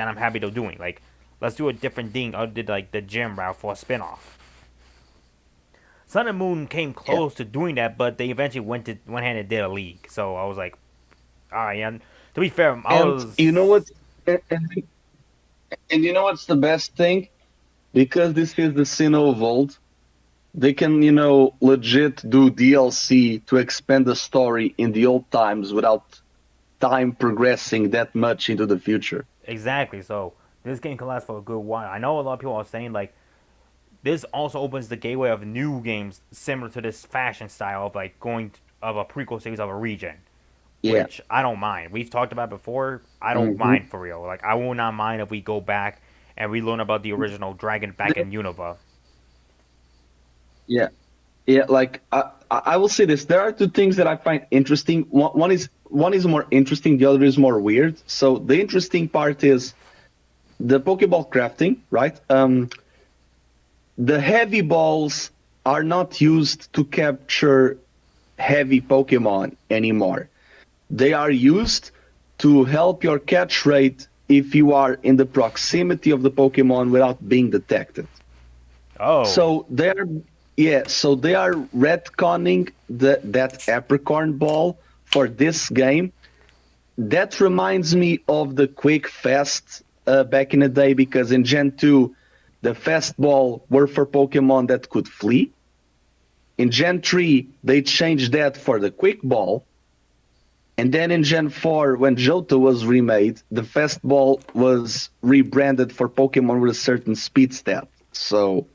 I'm happy to doing. Like, let's do a different thing. I did like the gym route for a spinoff. Sun and Moon came Yeah. close to doing that, but they eventually went ahead and did a league. So I was like, all right. And to be fair, I And you know was what? And you know what's the best thing? Because this is the Sinnoh of old, they can, legit do DLC to expand the story in the old times without time progressing that much into the future. exactly. So this game can last for a good while. I know a lot of people are saying like this also opens the gateway of new games similar to this fashion style of like going of a prequel series of a region, Yeah. which I don't mind. We've talked about before. I don't Hmm. mind for real. Like I will not mind if we go back and we learn about the original dragon back in Unova. Yeah. Yeah, like I will say this. There are two things that I find interesting. One is more interesting. The other is more weird. So the interesting part is the Pokeball crafting, right? The heavy balls are not used to capture heavy Pokemon anymore. They are used to help your catch rate if you are in the proximity of the Pokemon without being detected. Oh, So they're yeah, so they are retconning that apricorn ball for this game. That reminds me of the quick fast back in the day because in Gen 2 the fast ball were for Pokemon that could flee. In Gen 3 they changed that for the quick ball. And then in Gen 4 when Johto was remade, the fast ball was rebranded for Pokemon with a certain speed stat. So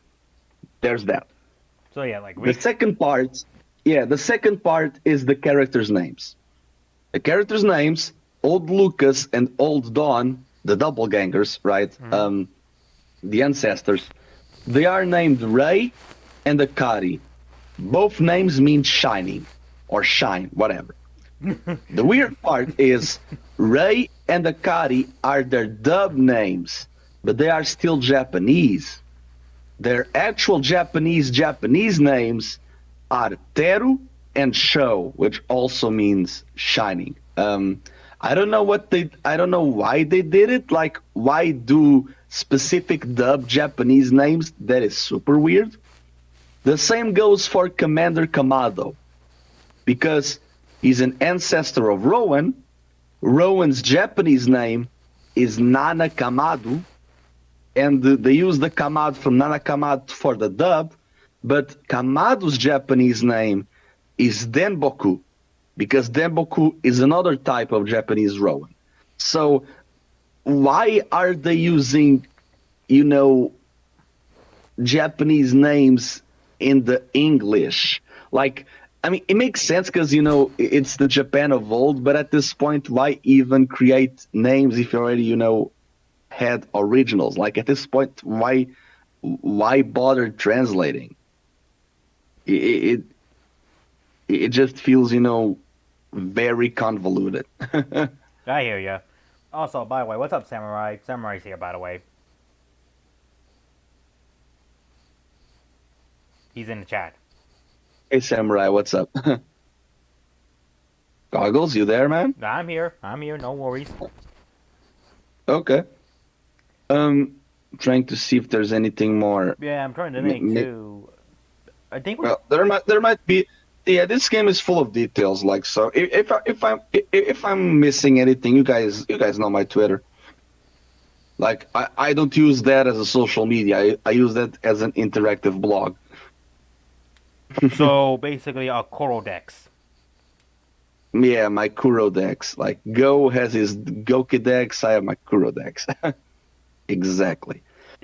there's that. so yeah, like The we. second part, yeah, the second part is the characters' names. The characters' names, Old Lucas and Old Dawn, the doppelgangers, right? Mhm. The ancestors, they are named Ray and Akari. Both names mean shining or shine, whatever. The weird part is Ray and Akari are their dub names, but they are still Japanese. Their actual Japanese names are Teru and Sho, which also means shining. I don't know why they did it. Like, why do specific dub Japanese names? That is super weird. The same goes for Commander Kamado, because he's an ancestor of Rowan. Rowan's Japanese name is Nana Kamadu, and they use the Kamad from Nana Kamad for the dub, but Kamadu's Japanese name is Denboku, because Denboku is another type of Japanese Rowan. So why are they using, you know, Japanese names in the English? Like, I mean, it makes sense because, it's the Japan of old, but at this point, why even create names if you already, had originals? Like, at this point, why bother translating? It, it just feels, very convoluted. I hear ya. Also, by the way, what's up, Samurai? Samurai's here, by the way. He's in the chat. Hey, Samurai, what's up? Goggles, you there, man? I'm here. I'm here. No worries. Okay. Trying to see if there's anything more. Yeah, I'm trying to think too. I think we. Well, there might be. Yeah, this game is full of details. Like, so if I'm missing anything, you guys know my Twitter. Like, I don't use that as a social media. I use that as an interactive blog. So basically, a Corodex. Yeah, my Kurodex. Like, Go has his Gokidex. I have my Kurodex. Exactly.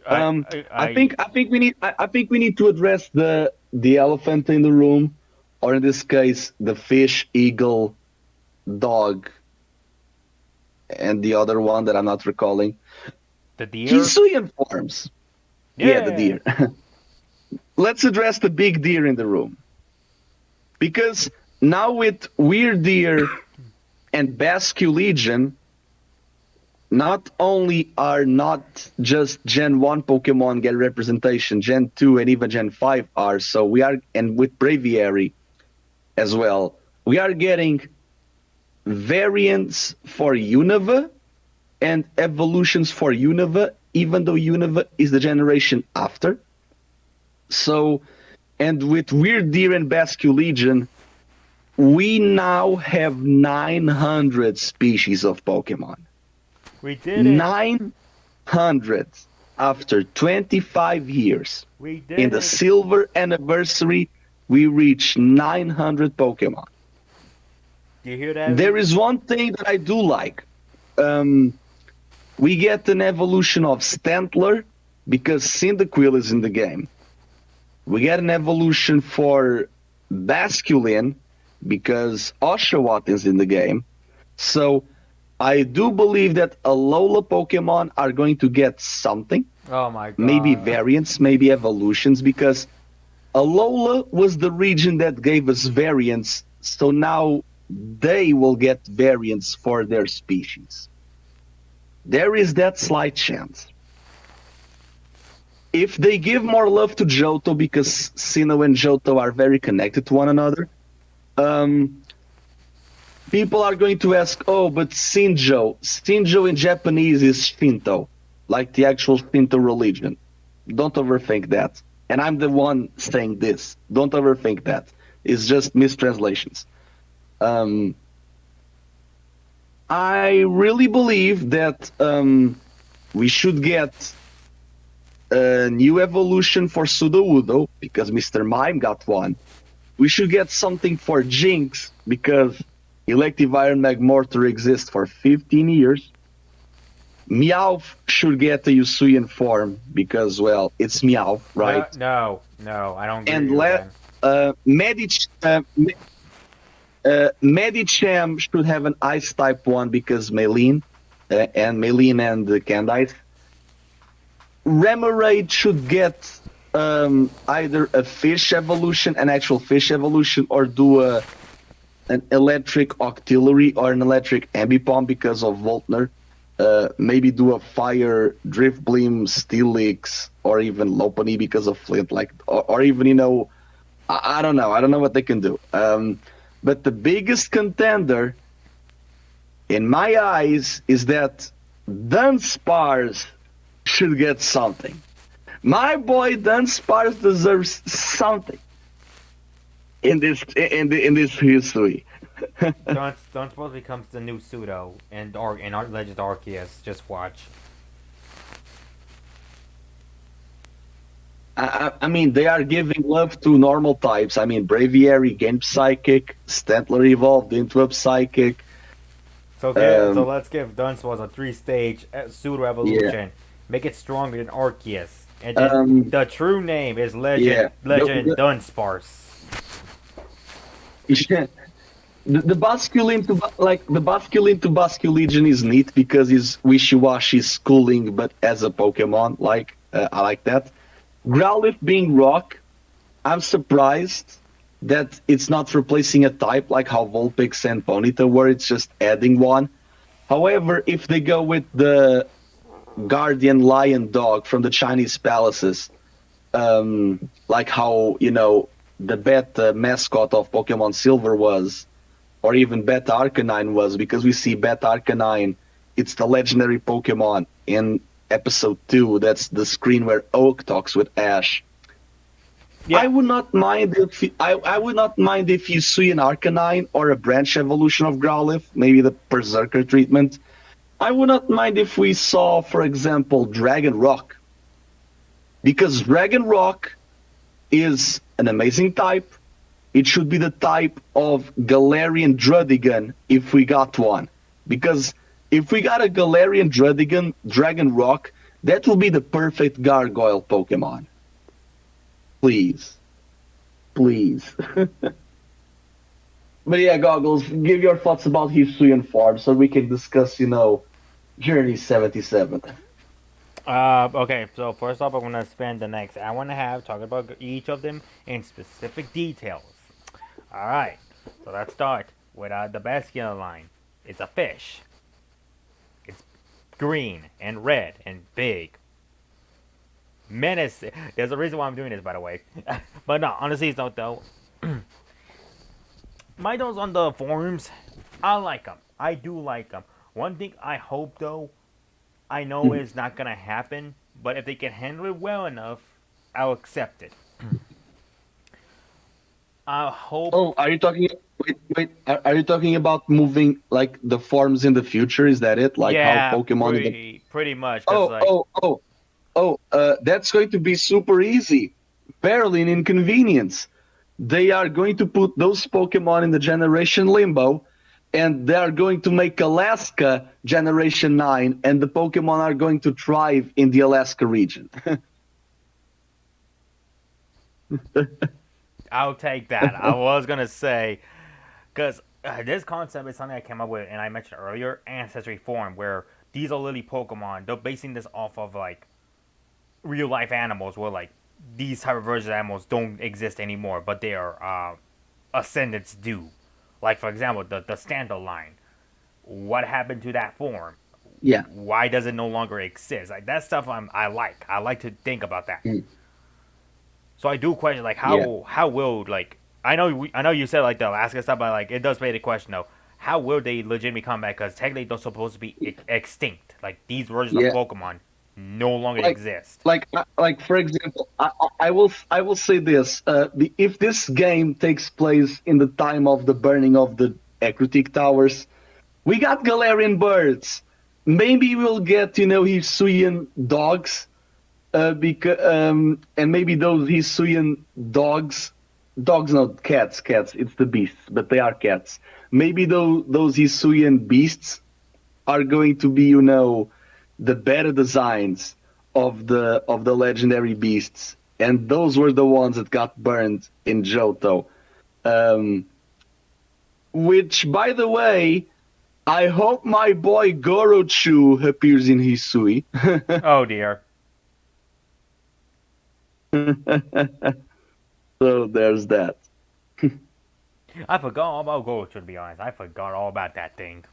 I, I think we need to address the elephant in the room, or in this case, the fish, eagle, dog, and the other one that I'm not recalling. the deer. Hisuian forms. Yeah, the Yeah. deer. Let's address the big deer in the room. Because now with Weird Deer and Basque Legion, not only are not just Gen 1 Pokemon get representation, Gen 2 and even Gen 5 are, so we are, and with Braviary as well, we are getting variants for Unova and evolutions for Unova, even though Unova is the generation after. So, and with Weird Deer and Basque Legion, we now have 900 species of Pokemon. We did it. 900 after 25 years. We did In the it. silver anniversary, we reached 900 Pokemon. Do you hear that? There is one thing that I do like. We get an evolution of Stantler because Cyndaquil is in the game. We get an evolution for Basculin because Oshawott is in the game. So I do believe that Alola Pokemon are going to get something, Oh my maybe god. variants, maybe evolutions, because Alola was the region that gave us variants, so now they will get variants for their species. There is that slight chance. If they give more love to Johto, because Sinnoh and Johto are very connected to one another, um, people are going to ask, oh, but Shinjo. Shinjo in Japanese is Shinto, like the actual Shinto religion. Don't overthink that. And I'm the one saying this. Don't overthink that. It's just mistranslations. Um, I really believe that we should get a new evolution for Sudowoodo because Mr. Mime got one. We should get something for Jinx because Elective Iron Magmortar exists for 15 years. Meowth should get a Hisuian form because, well, it's Meowth, No, right? no, I don't agree And with that. Medicham should have an Ice type one because Maylene and Candice. Remoraid should get either a fish evolution, an actual fish evolution, or do an electric Octillery or an electric Ambipom because of Volkner. Maybe do a fire Driftbleem, Steelix, or even Lopunny because of Flint, or even I don't know. I don't know what they can do. But the biggest contender, in my eyes, is that Dunsparce should get something. My boy Dunsparce deserves something in this history. Don't suppose becomes the new pseudo and Art Legend Arceus. Just watch. I mean, they are giving love to normal types. I mean, Braviary gained Psychic, Stantler evolved into a Psychic. So Um, let's give Dunsparce a 3-stage pseudo yeah, evolution. Make it stronger than Arceus, and then um, the true name is yeah. Legend Dunsparce. The Basculin to Basculegion is neat because he's wishy-washy schooling, but as a Pokemon, I like that. Growlithe being rock, I'm surprised that it's not replacing a type like how Vulpix and Ponyta were. It's just adding one. However, if they go with the Guardian Lion Dog from the Chinese palaces, like how the beta mascot of Pokemon Silver was, or even Beta Arcanine was, because we see Beta Arcanine, it's the legendary Pokemon in episode 2. That's the screen where Oak talks with Ash. I Yeah, would not mind if I would not mind if you see an Arcanine or a branch evolution of Growlithe, maybe the Berserker treatment. I would not mind if we saw, for example, Dragon Rock, because Dragon Rock is an amazing type. It should be the type of Galarian Drudigan if we got one. Because if we got a Galarian Drudigan, Dragon Rock, that will be the perfect gargoyle Pokemon. Please. Please. But yeah, Goggles, give your thoughts about Hisuian Farm so we can discuss, Journey 77. Okay, so first off, I'm gonna spend the next hour and a half talking about each of them in specific details. All right, so let's start with the Basculin line. It's a fish. It's green and red and big. Menace. There's a reason why I'm doing this, by the way. But no, on a serious note, though, my those on the forums, I like them. I do like them. One thing I hope, though, I know it's not gonna happen, but if they can handle it well enough, I'll accept it. I hope. Oh, are you talking? Wait. Are you talking about moving like the forms in the future? Is that it? Like how Yeah, Pokemon? pretty much, cause Oh, like oh, oh, oh. That's going to be super easy. Barely an inconvenience. They are going to put those Pokemon in the Generation Limbo, and they are going to make Alaska Generation 9, and the Pokemon are going to thrive in the Alaska region. I'll take that. I was gonna say Because this concept is something I came up with, and I mentioned earlier, ancestry form, where these are literally Pokemon. They're basing this off of like real life animals, where like these type of versions of animals don't exist anymore, but they are ascendants do. Like for example, the Standard line. What happened to that form? Yeah. Why does it no longer exist? Like that stuff I like. I like to think about that. Mm. So I do question like Yeah. how will like I know you said like the Alaska stuff, but like it does pay the question though. How will they legitimately come back? Because technically they're supposed to be extinct. Like these versions of Yeah. Pokemon no longer Like, exist. like for example, I will say this: if this game takes place in the time of the burning of the Ecruteak towers, we got Galarian birds. Maybe we'll get Hisuian dogs, and maybe those Hisuian dogs not cats. It's the beasts, but they are cats. Maybe those Hisuian beasts are going to be the better designs of the legendary beasts, and those were the ones that got burned in Johto. Um, which, by the way, I hope my boy Gorochu appears in Hisui. Oh dear. So there's that. I forgot all about Gold, to be honest. I forgot all about that thing.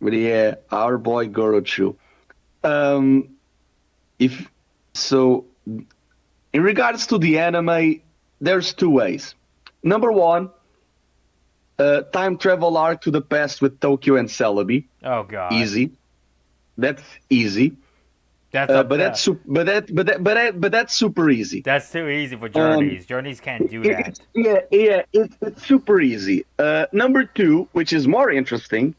But yeah, our boy Gorochu. Um, if so, in regards to the anime, there's two ways. Number one, time travel arc to the past with Tokyo and Celebi. Oh god. Easy. That's easy. That's up But there. that's but that's super easy. That's too easy for Um, journeys. Journeys can't do that. it's super easy. Number two, which is more interesting,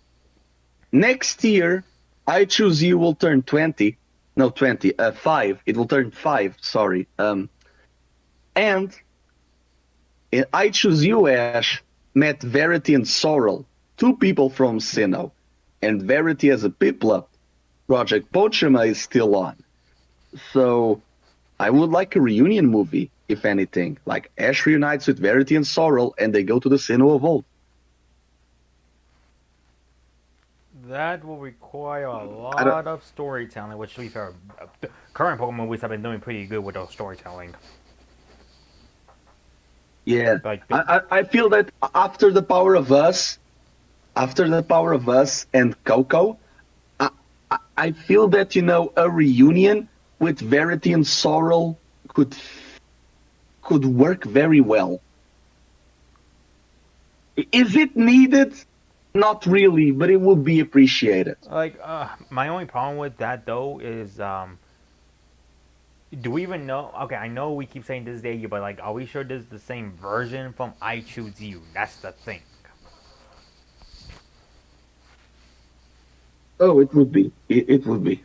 next year, I Choose You will turn 20. No, 20. 5. It will turn 5. Sorry. And in I Choose You, Ash met Verity and Sorrel, two people from Sinnoh. And Verity as a Piplup. Project Pochama is still on. So I would like a reunion movie, if anything. Like Ash reunites with Verity and Sorrel, and they go to the Sinnoh of old. That will require a I don't. lot of storytelling, which to be fair, current Pokemon movies have been doing pretty good with those storytelling. Yeah, Like, I feel that after the Power of Us and Coco, I feel that a reunion with Verity and Sorrel could work very well. Is it needed? Not really, but it would be appreciated. my only problem with that though is, do we even know? Okay, I know we keep saying this is the year, but like, are we sure this is the same version from I Choose You? That's the thing. Oh, it would be. It would be.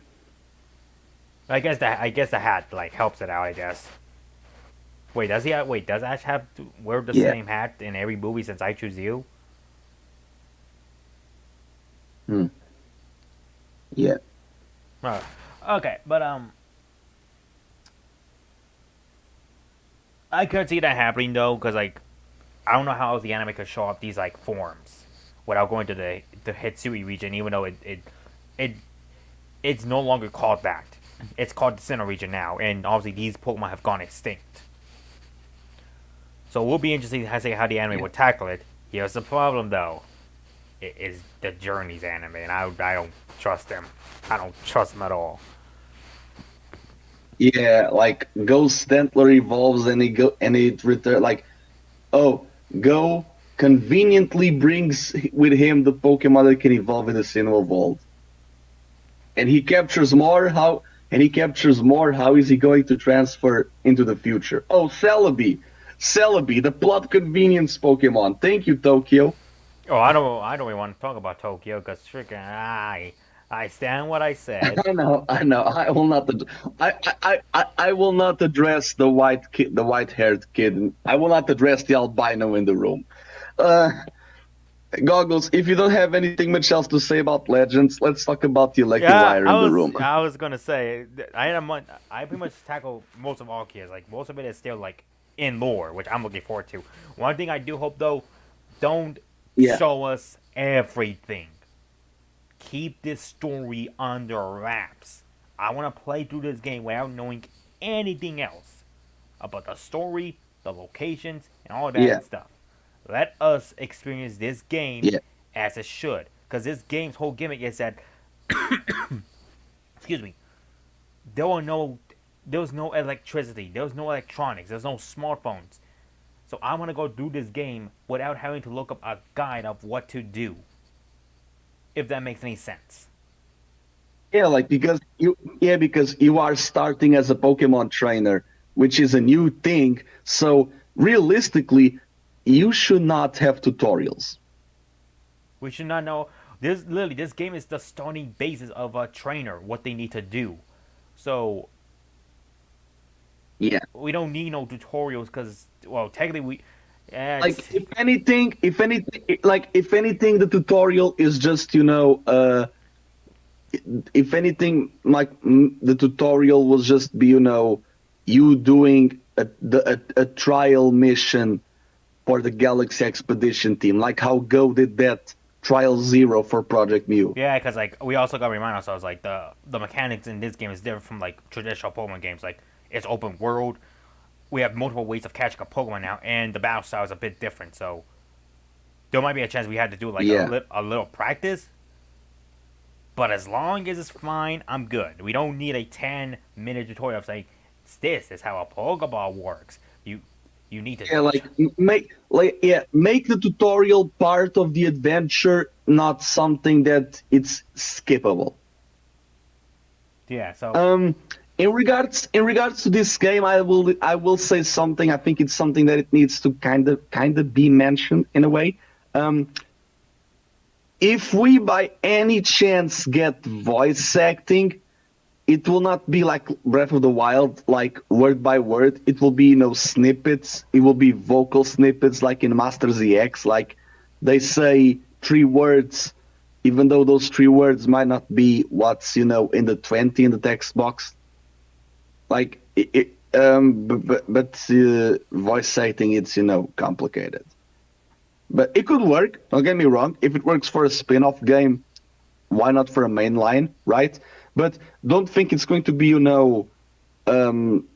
I guess the hat like helps it out. I guess. Wait, does he? Wait, does Ash have to wear the Yeah. same hat in every movie since I Choose You? Hmm. Yeah. Okay, but I could see that happening though, because like I don't know how else the anime could show up these like forms without going to the Hitsui region, even though it it's no longer called that. It's called the Sinnoh region now, and obviously these Pokemon have gone extinct. So it will be interesting to see how the anime Yeah. will tackle it. Here's the problem though. It is the Journeys anime, and I don't trust them. I don't trust them at all. Yeah, like Ghost Stantler evolves and it return like, oh, Go conveniently brings with him the Pokemon that can evolve in the Sinnoh of old. And he captures more. How is he going to transfer into the future? Oh, Celebi, the plot convenience Pokemon. Thank you, Tokyo. Oh, I don't even want to talk about Tokyo because freaking I stand what I said. I know. I will not address the the white-haired kid. I will not address the albino in the room. Uh, Goggles, if you don't have anything much else to say about Legends, let's talk about the Yeah, Electivire in the room. I was gonna say I pretty much tackle most of Arceus. Like most of it is still like in lore, which I'm looking forward to. One thing I do hope though, don't Yeah, show us everything. Keep this story under wraps. I want to play through this game without knowing anything else about the story, the locations, and all yeah, that stuff. Let us experience this game yeah. as it should. Because this game's whole gimmick is that, excuse me, there were no, there was no electricity, there was no electronics, there's no smartphones. So I want to go through this game without having to look up a guide of what to do, if that makes any sense. Yeah, like because you are starting as a Pokemon trainer, which is a new thing. So realistically, you should not have tutorials. We should not know. This game is the starting basis of a trainer, what they need to do. So Yeah. we don't need no tutorials because, well, technically we. Like It's, if anything, the tutorial is just, if anything, the tutorial will just be, you doing a trial mission for the Galaxy Expedition team, like how Go did that Trial Zero for Project Mew. yeah, because like we also got to remind ourselves like the mechanics in this game is different from like traditional Pokemon games. Like it's open world. We have multiple ways of catching a Pokemon now, and the battle style is a bit different. So there might be a chance we had to do like Yeah. a little practice. But as long as it's fine, I'm good. We don't need a 10-minute tutorial of saying this is how a Pokeball works. You need to. Yeah, make the tutorial part of the adventure, not something that it's skippable. Yeah. So Um, in regards to this game, I will say something. I think it's something that it needs to kind of be mentioned in a way. Um, if we by any chance get voice acting, it will not be like Breath of the Wild, like word by word. It will be, snippets. It will be vocal snippets, like in Master ZX. Like they say three words, even though those three words might not be what's, in the 20 in the text box. Like but voice acting, it's, complicated. But it could work. Don't get me wrong. If it works for a spin-off game, why not for a main line, right? But don't think it's going to be,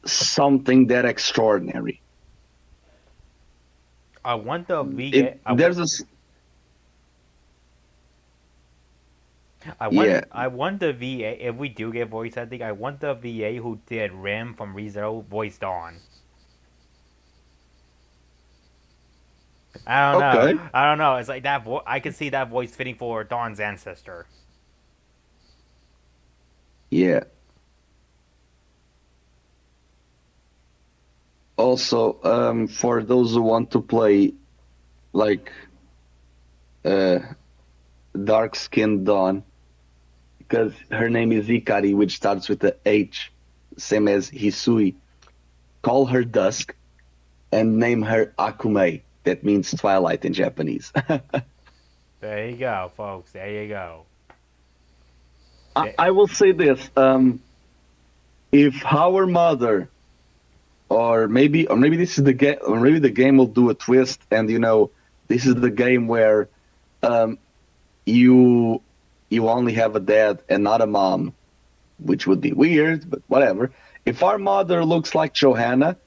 something that extraordinary. I want the VA. It there's a s- yeah. I want the VA. If we do get voice acting, I want the VA who did Rim from ReZero voice Dawn. I don't Okay. know. I don't know. It's like that. I can see that voice fitting for Dawn's ancestor. Yeah. Also, for those who want to play like uh, dark skinned Dawn, because her name is Ikari, which starts with the H, same as Hisui. Call her Dusk and name her Akume. That means twilight in Japanese. There you go, folks. There you go. I will say this: if our mother, or maybe this is the game, or maybe the game will do a twist, and this is the game where um, you you only have a dad and not a mom, which would be weird, but whatever. If our mother looks like Johanna,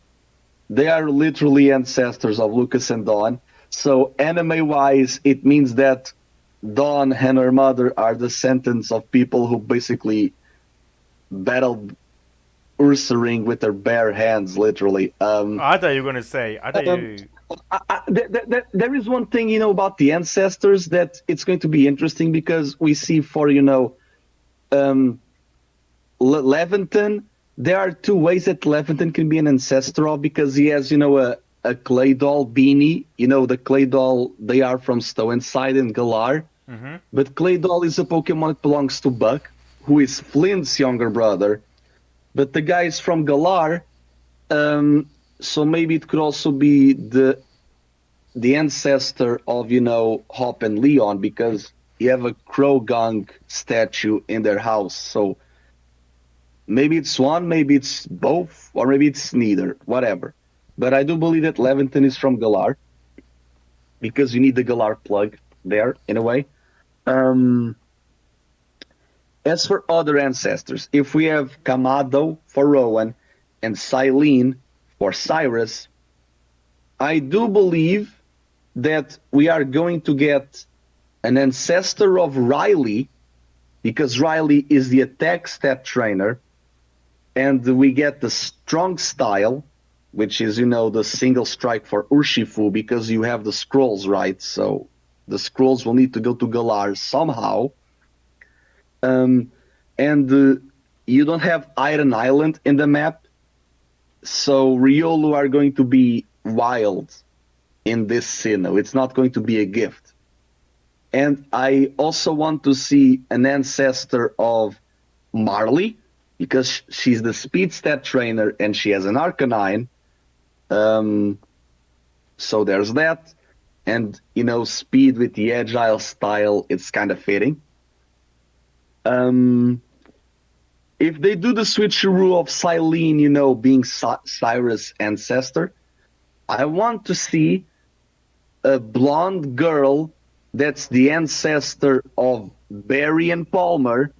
they are literally ancestors of Lucas and Dawn. So anime-wise, it means that Dawn and her mother are descendants of people who basically battled Ursaring with their bare hands, literally. I thought you were gonna say. I thought Um, you. there is one thing, about the ancestors that it's going to be interesting because we see for, um, Leventon, there are two ways that Leventon can be an ancestor of because he has, a clay doll beanie. The clay doll, they are from Stow-N-Side and Galar. Mm-hmm. But clay doll is a Pokemon that belongs to Buck, who is Flint's younger brother. But the guy is from Galar, so maybe it could also be the ancestor of, Hop and Leon because you have a Croagunk statue in their house. So maybe it's one, maybe it's both, or maybe it's neither, whatever. but I do believe that Leviton is from Galar because you need the Galar plug there in a way. Um, as for other ancestors, if we have Kamado for Rowan and Silene for Cyrus, I do believe that we are going to get an ancestor of Riley, because Riley is the attack stat trainer, and we get the strong style, which is, the single strike for Urshifu, because you have the scrolls, right? So the scrolls will need to go to Galar somehow. And you don't have Iron Island in the map, so Riolu are going to be wild in this Sinnoh. It's not going to be a gift. And I also want to see an ancestor of Marley, because she's the speed stat trainer and she has an Arcanine. So there's that. And, speed with the agile style, it's kind of fitting. If they do the switcheroo of Silene, being Cyrus' ancestor, I want to see a blonde girl that's the ancestor of Barry and Palmer,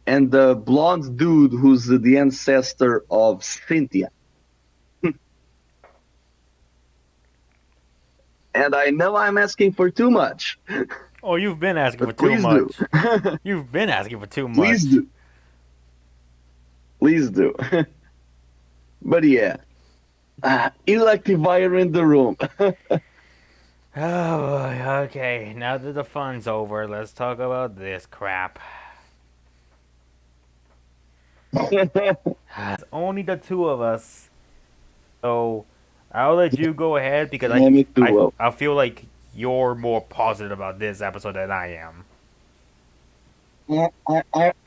and the blonde dude who's the ancestor of Cynthia. And I know I'm asking for too much. Oh, you've been asking for But too please much. do. You've been asking for too much. Please do. Please do. But yeah. Electivire in the room. Oh boy, okay. Now that the fun's over, let's talk about this crap. It's only the two of us, so I'll let you go ahead because Yeah, me too. I feel like you're more positive about this episode than I am.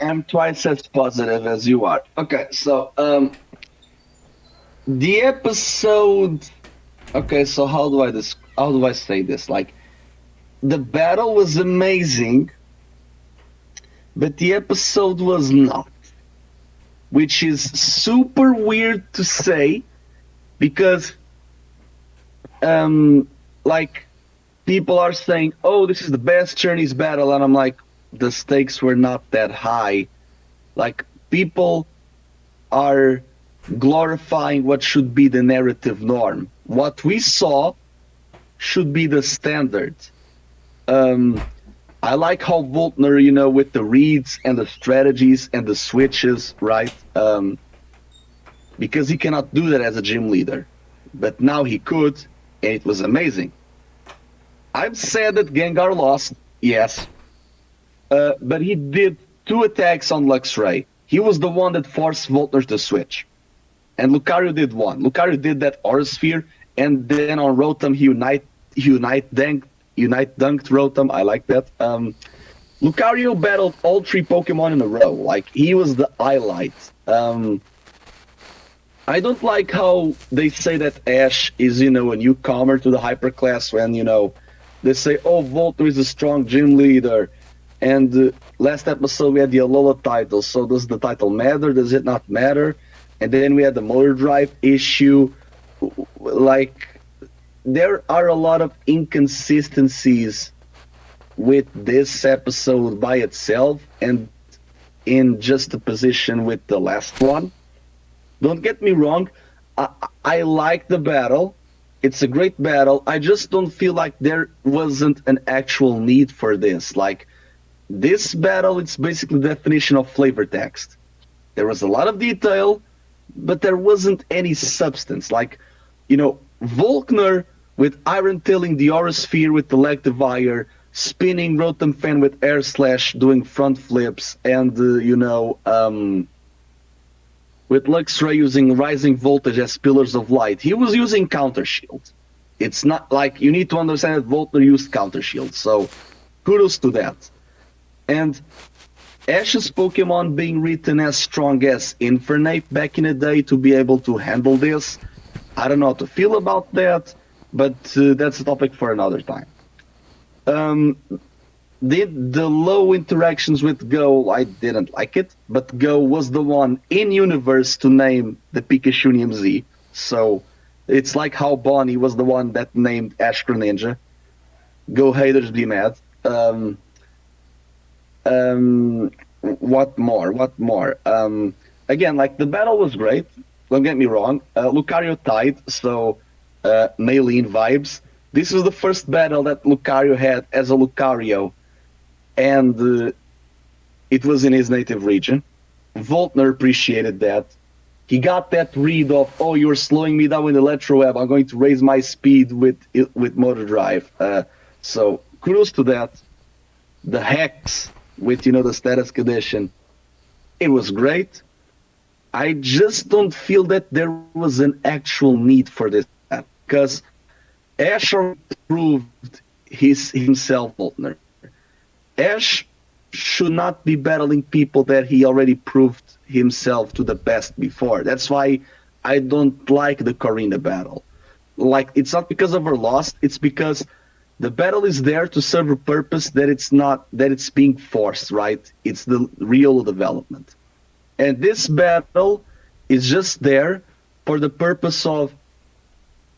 I'm twice as positive as you are. Okay, so the episode. Okay, so how do I say this? Like, the battle was amazing, but the episode was not, which is super weird to say, because like, people are saying, "Oh, this is the best Journey's battle," and I'm like, the stakes were not that high. Like, people are glorifying what should be the narrative norm. What we saw should be the standard. I like how Volkner, with the reads and the strategies and the switches, right? Because he cannot do that as a gym leader. But now he could, and it was amazing. I'm sad that Gengar lost, yes. But he did 2 attacks on Luxray. He was the one that forced Volkner to switch. And Lucario did 1. Lucario did that Aura Sphere, and then on Rotom he Unite Dunked Rotom. I like that. Lucario battled all 3 Pokemon in a row. Like, he was the highlight. I don't like how they say that Ash is, a newcomer to the Hyper class when, they say, "Oh, Volkner is a strong gym leader." And last episode we had the Alola title, so does the title matter? Does it not matter? And then we had the motor drive issue. Like, there are a lot of inconsistencies with this episode by itself and in just the position with the last one. Don't get me wrong, I like the battle. It's a great battle. I just don't feel like there wasn't an actual need for this. Like, this battle, it's basically the definition of flavor text. There was a lot of detail, but there wasn't any substance. Like, Volkner with Iron Tilling the Aura Sphere with the Electivire, spinning Rotom Fan with Air Slash, doing front flips, and, with Luxray using Rising Voltage as Pillars of Light. He was using Counter Shield. It's not like, you need to understand that Volkner used Counter Shield, so kudos to that. And Ash's Pokemon being written as strong as Infernape back in the day to be able to handle this, I don't know how to feel about that, but that's a topic for another time. The low interactions with Go, I didn't like it, but Go was the one in universe to name the Pikachu Z, so It's like how Bonnie was the one that named Ash Greninja. Go haters, be mad. What more? What more? Again, like the battle was great. Don't get me wrong. Lucario tied, so Maylene vibes. This was the first battle that Lucario had as a Lucario, and it was in his native region. Volkner appreciated that. He got that read of, oh, you're slowing me down with Electro Web. I'm going to raise my speed with Motor Drive. So kudos to that. The Hex with the status condition, it was great. I just don't feel that there was an actual need for this because Ash proved himself, Volkner. Ash should not be battling people that he already proved himself to the best before. That's why I don't like the Corina battle. Like, it's not because of her loss, it's because the battle is there to serve a purpose that it's being forced, right? It's the real development. And this battle is just there for the purpose of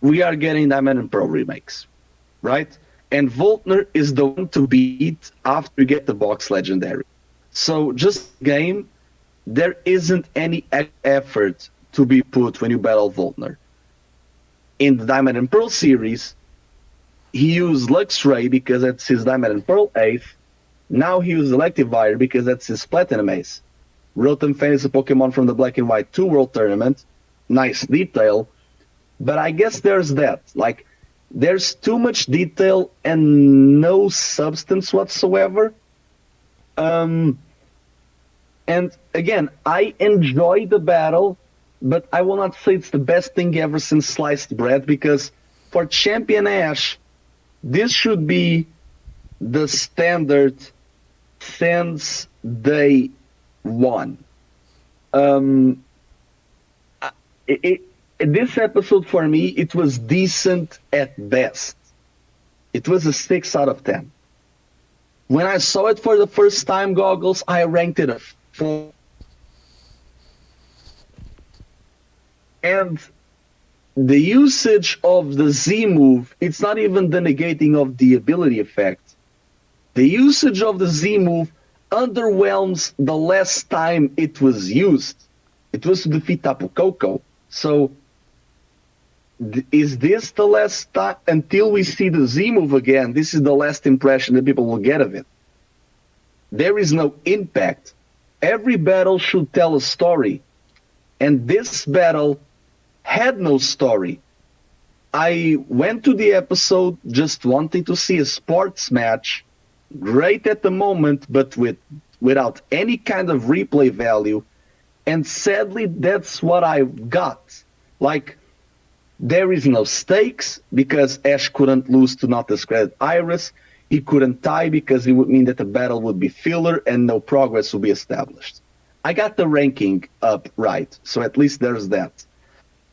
we are getting Diamond and Pearl remakes, right? And Volkner is the one to beat after you get the box legendary. So just game, there isn't any effort to be put when you battle Volkner. In the Diamond and Pearl series, he used Luxray because that's his Diamond and Pearl ace. Now he uses Electivire because that's his Platinum ace. Rotom Fan is a Pokemon from the Black and White 2 World Tournament. Nice detail. But I guess there's that. Like, there's too much detail and no substance whatsoever. And again, I enjoy the battle, but I will not say it's the best thing ever since sliced bread, because for Champion Ash, this should be the standard since day one. This episode for me, it was decent at best. It was a 6 out of 10. When I saw it for the first time, Goggles, I ranked it a 4. And the usage of the Z move, it's not even the negating of the ability effect. The usage of the Z move underwhelms the last time it was used. It was to defeat Tapu Koko. So, is this the last time? Until we see the Z move again, this is the last impression that people will get of it. There is no impact. Every battle should tell a story. And this battle had no story. I went to the episode just wanting to see a sports match, great at the moment, but without any kind of replay value. And sadly, that's what I got. Like, there is no stakes because Ash couldn't lose to not discredit Iris. He couldn't tie because it would mean that the battle would be filler and no progress would be established. I got the ranking up right, so at least there's that.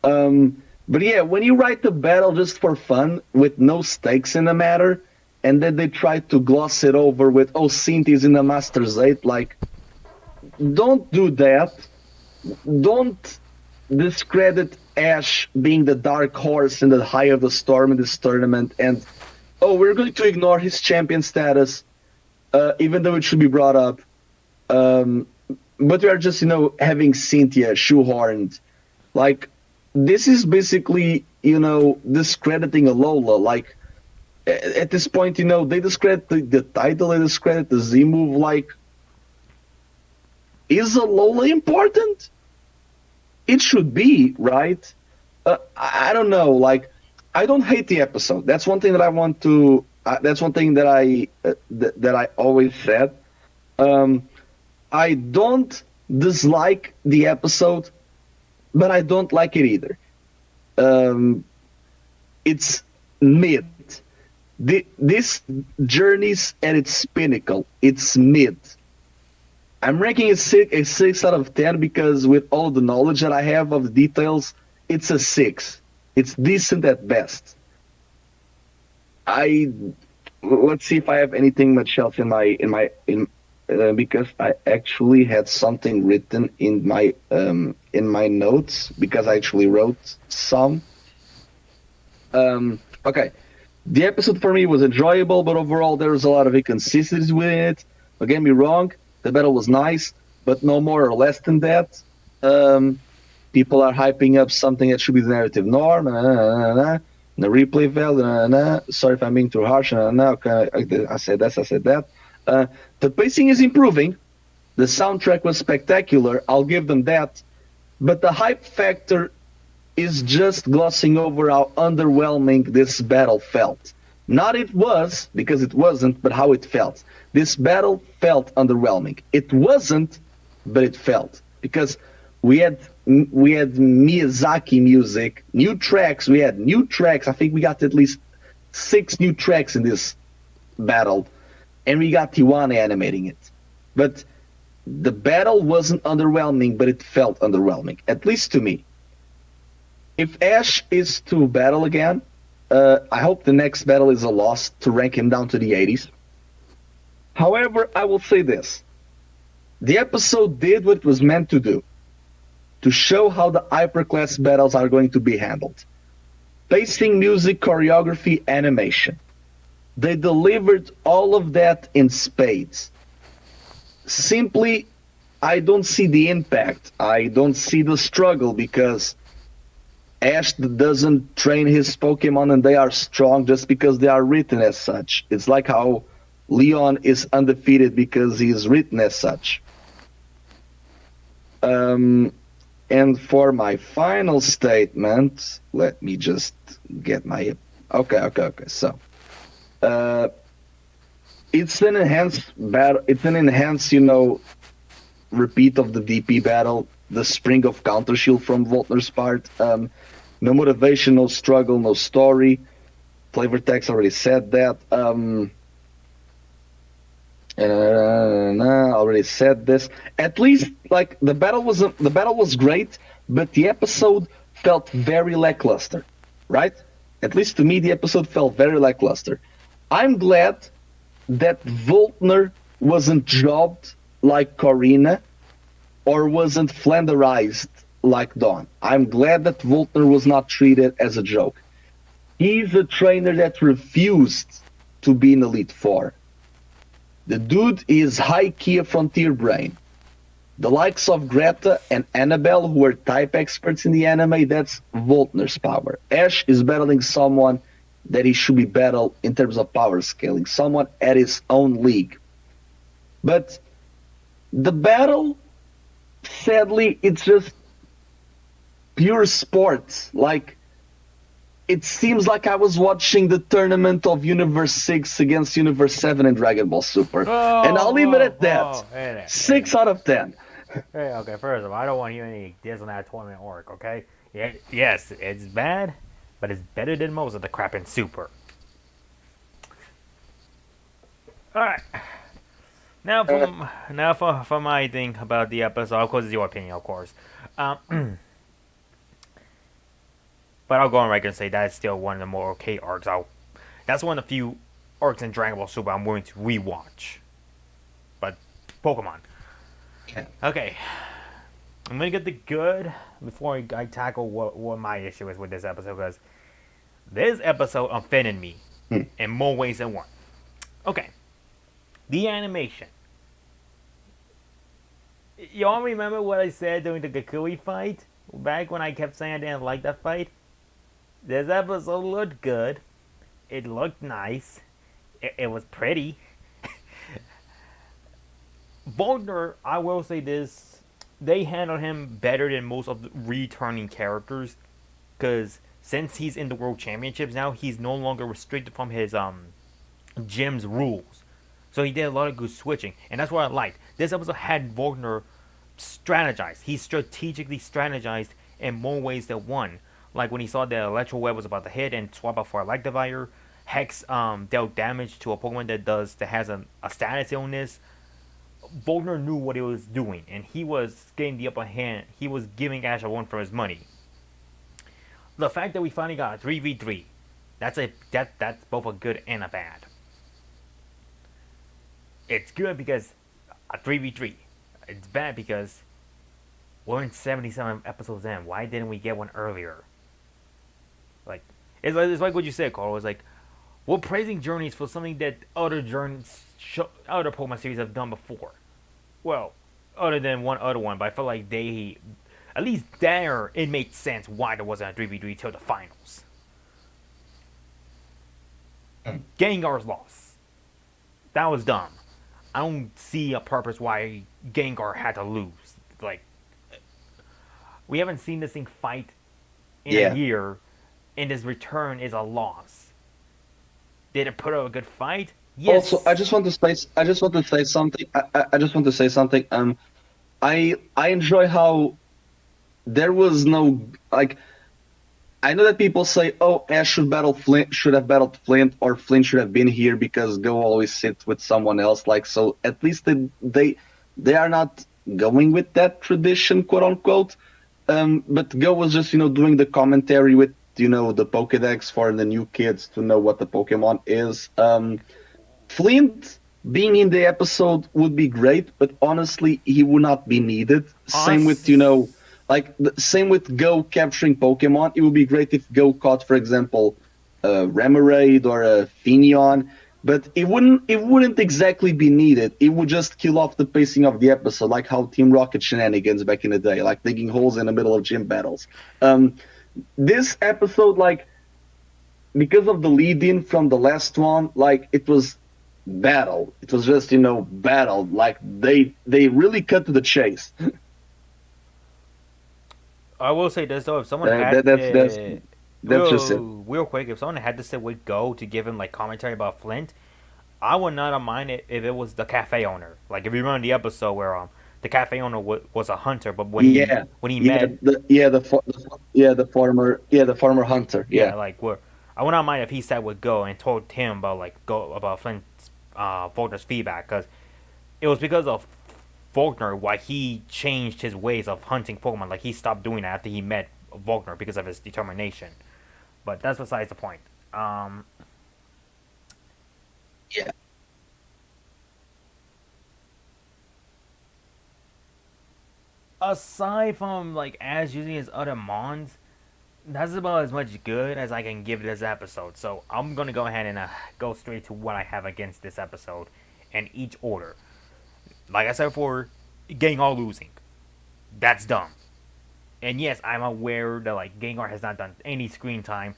But yeah, when you write the battle just for fun with no stakes in the matter, and then they try to gloss it over with, oh, Cynthia's in the Masters 8, like, don't do that. Don't discredit Ash being the dark horse in the high of the storm in this tournament, and, oh, we're going to ignore his champion status, even though it should be brought up. But we are just, having Cynthia shoehorned. Like, this is basically, discrediting Alola. Like, at this point, they discredit the title, they discredit the Z move. Like, is Alola important? It should be, right? I don't know. Like, I don't hate the episode. That's one thing that I want to. That's one thing that I always said. I don't dislike the episode, but I don't like it either. It's mid. This journey's at its pinnacle. It's mid. I'm ranking it a 6 out of 10 because with all the knowledge that I have of the details, it's a 6. It's decent at best. Let's see if I have anything much else in because I actually had something written in my notes because I actually wrote some. Okay, the episode for me was enjoyable, but overall there was a lot of inconsistencies with it. Don't get me wrong, the battle was nice, but no more or less than that. Um, People are hyping up something that should be the narrative norm. The replay value. Sorry if I'm being too harsh. Okay, I said this. I said that. The pacing is improving. The soundtrack was spectacular. I'll give them that. But the hype factor is just glossing over how underwhelming this battle felt. Not it was, because it wasn't, but how it felt. This battle felt underwhelming. It wasn't, but it felt. Because we had Miyazaki music, new tracks. We had new tracks. I think we got at least 6 new tracks in this battle, and we got Tijuana animating it. But the battle wasn't underwhelming, but it felt underwhelming, at least to me. If Ash is to battle again, I hope the next battle is a loss to rank him down to the 80s. However, I will say this. The episode did what it was meant to do, to show how the hyperclass battles are going to be handled. Pacing, music, choreography, animation. They delivered all of that in spades. Simply, I don't see the impact. I don't see the struggle because Ash doesn't train his Pokemon and they are strong just because they are written as such. It's like how Leon is undefeated because he is written as such. And for my final statement, let me just get my... Okay. So, it's an enhanced battle. It's an enhanced, repeat of the DP battle. The spring of counter shield from Volkner's part. No motivation, no struggle, no story. Flavor text already said that. Already said this. At least, like the battle was great, but the episode felt very lackluster, right? At least to me, the episode felt very lackluster. I'm glad that Volkner wasn't jobbed like Corina, or wasn't flanderized like Dawn. I'm glad that Volkner was not treated as a joke. He's a trainer that refused to be in Elite Four. The dude is high-key a frontier brain. The likes of Greta and Annabelle, who are type experts in the anime, that's Volkner's power. Ash is battling someone that he should be battled in terms of power scaling, someone at his own league. But the battle, sadly, it's just pure sports. Like, it seems like I was watching the tournament of Universe 6 against Universe 7 in Dragon Ball Super. And I'll leave it at that. Hey, 6 out of 10. Hey, okay, first of all, I don't want to hear any diss on that tournament work, okay? Yeah, yes, it's bad, but it's better than most of the crap in Super. Alright. Now for my thing about the episode. Of course, it's your opinion, of course. But I'll go on record and say that's still one of the more okay arcs. That's one of the few arcs in Dragon Ball Super I'm willing to rewatch. But Pokemon. Okay. I'm gonna get the good before I tackle what my issue is with this episode, because this episode offended me in more ways than one. Okay. The animation. Y'all remember what I said during the Gakui fight? Back when I kept saying I didn't like that fight? This episode looked good. It looked nice. It was pretty. Volkner, I will say this, they handled him better than most of the returning characters, because since he's in the World Championships now, he's no longer restricted from his gym's rules. So he did a lot of good switching, and that's what I liked. This episode had Volkner strategized. He strategically strategized in more ways than one. Like when he saw the Electro Web was about to hit and swap out for a Electivire, Hex dealt damage to a Pokemon that has a status illness. Volkner knew what he was doing, and he was getting the upper hand. He was giving Ash a run for his money. The fact that we finally got a 3v3, that's both a good and a bad. It's good because a 3v3. It's bad because we're in 77 episodes in. Why didn't we get one earlier? Like, It's like what you said, Carl. It's like we're praising journeys for something that other Pokemon series have done before. Well, other than one other one, but I feel like they, at least there, it made sense why there wasn't a 3v3 till the finals. Gengar's loss. That was dumb. I don't see a purpose why Gengar had to lose. Like, we haven't seen this thing fight in a Yeah. year, and his return is a loss. Did it put up a good fight? Also, Yes. I just want to say something. I just want to say something. I enjoy how there was no like. I know that people say, "Oh, Ash should have battled Flint, or Flint should have been here because Go always sits with someone else." Like, so at least they are not going with that tradition, quote unquote. But Go was just doing the commentary with the Pokédex for the new kids to know what the Pokemon is. Flint being in the episode would be great, but honestly, he would not be needed. Same with, Us. same with Go capturing Pokemon. It would be great if Go caught, for example, a Remoraid or a Finion, but it wouldn't exactly be needed. It would just kill off the pacing of the episode, like how Team Rocket shenanigans back in the day, like digging holes in the middle of gym battles. Um, this episode, like, because of the lead in from the last one, like it was battle. It was just battle. Like they really cut to the chase. I will say this though, if someone That, had that that's just it. real quick, if someone had to sit with Go to give him like commentary about Flint, I would not have minded if it was the cafe owner. Like if you remember the episode where the cafe owner was a hunter, but Yeah, when he yeah, met, the farmer hunter. yeah, Yeah, like where I would not mind if he sat with Go and told him about Flint's Volkner's feedback, because it was because of Volkner why he changed his ways of hunting Pokemon. Like he stopped doing that after he met Volkner because of his determination. But that's besides the point. Um, yeah. Aside from like Ash using his other mons, that's about as much good as I can give this episode. So I'm gonna go ahead and go straight to what I have against this episode, and each order. Like I said before, Gengar losing. That's dumb. And yes, I'm aware that like Gengar has not done any screen time,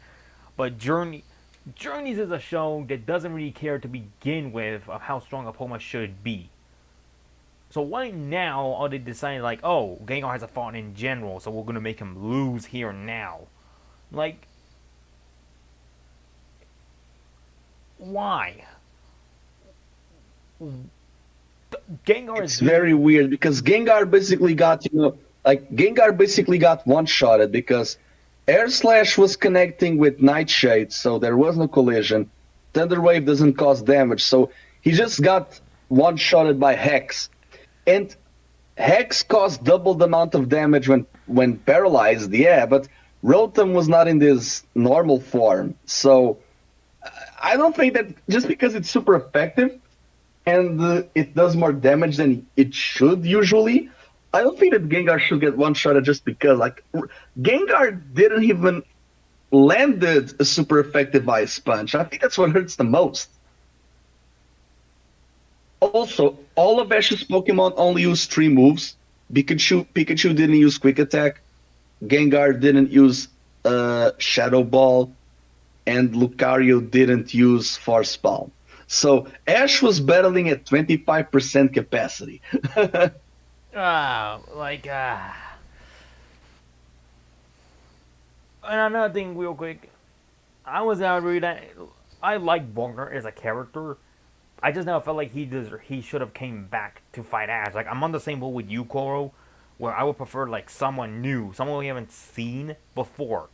but Journeys is a show that doesn't really care to begin with of how strong a Pokemon should be. So why now are they deciding like, oh, Gengar has a fault in general, so we're gonna make him lose here now? Like, why? Gengar is It's very weird because Gengar basically got one-shotted because Air Slash was connecting with Nightshade, so there was no collision. Thunder Wave doesn't cause damage, so he just got one-shotted by Hex. And Hex caused double the amount of damage when paralyzed, yeah, but Rotom was not in this normal form. So I don't think that just because it's super effective and it does more damage than it should usually, I don't think that Gengar should get one shot just because. Like, Gengar didn't even landed a super effective Ice Punch. I think that's what hurts the most. Also, all of Ash's Pokemon only use three moves. Pikachu didn't use Quick Attack. Gengar didn't use Shadow Ball, and Lucario didn't use Force Palm. So Ash was battling at 25% capacity. like and another thing real quick. I was out read that I like Volkner as a character. I just never felt like he should have came back to fight Ash. Like I'm on the same boat with you, Koro, where I would prefer like someone new, someone we haven't seen before,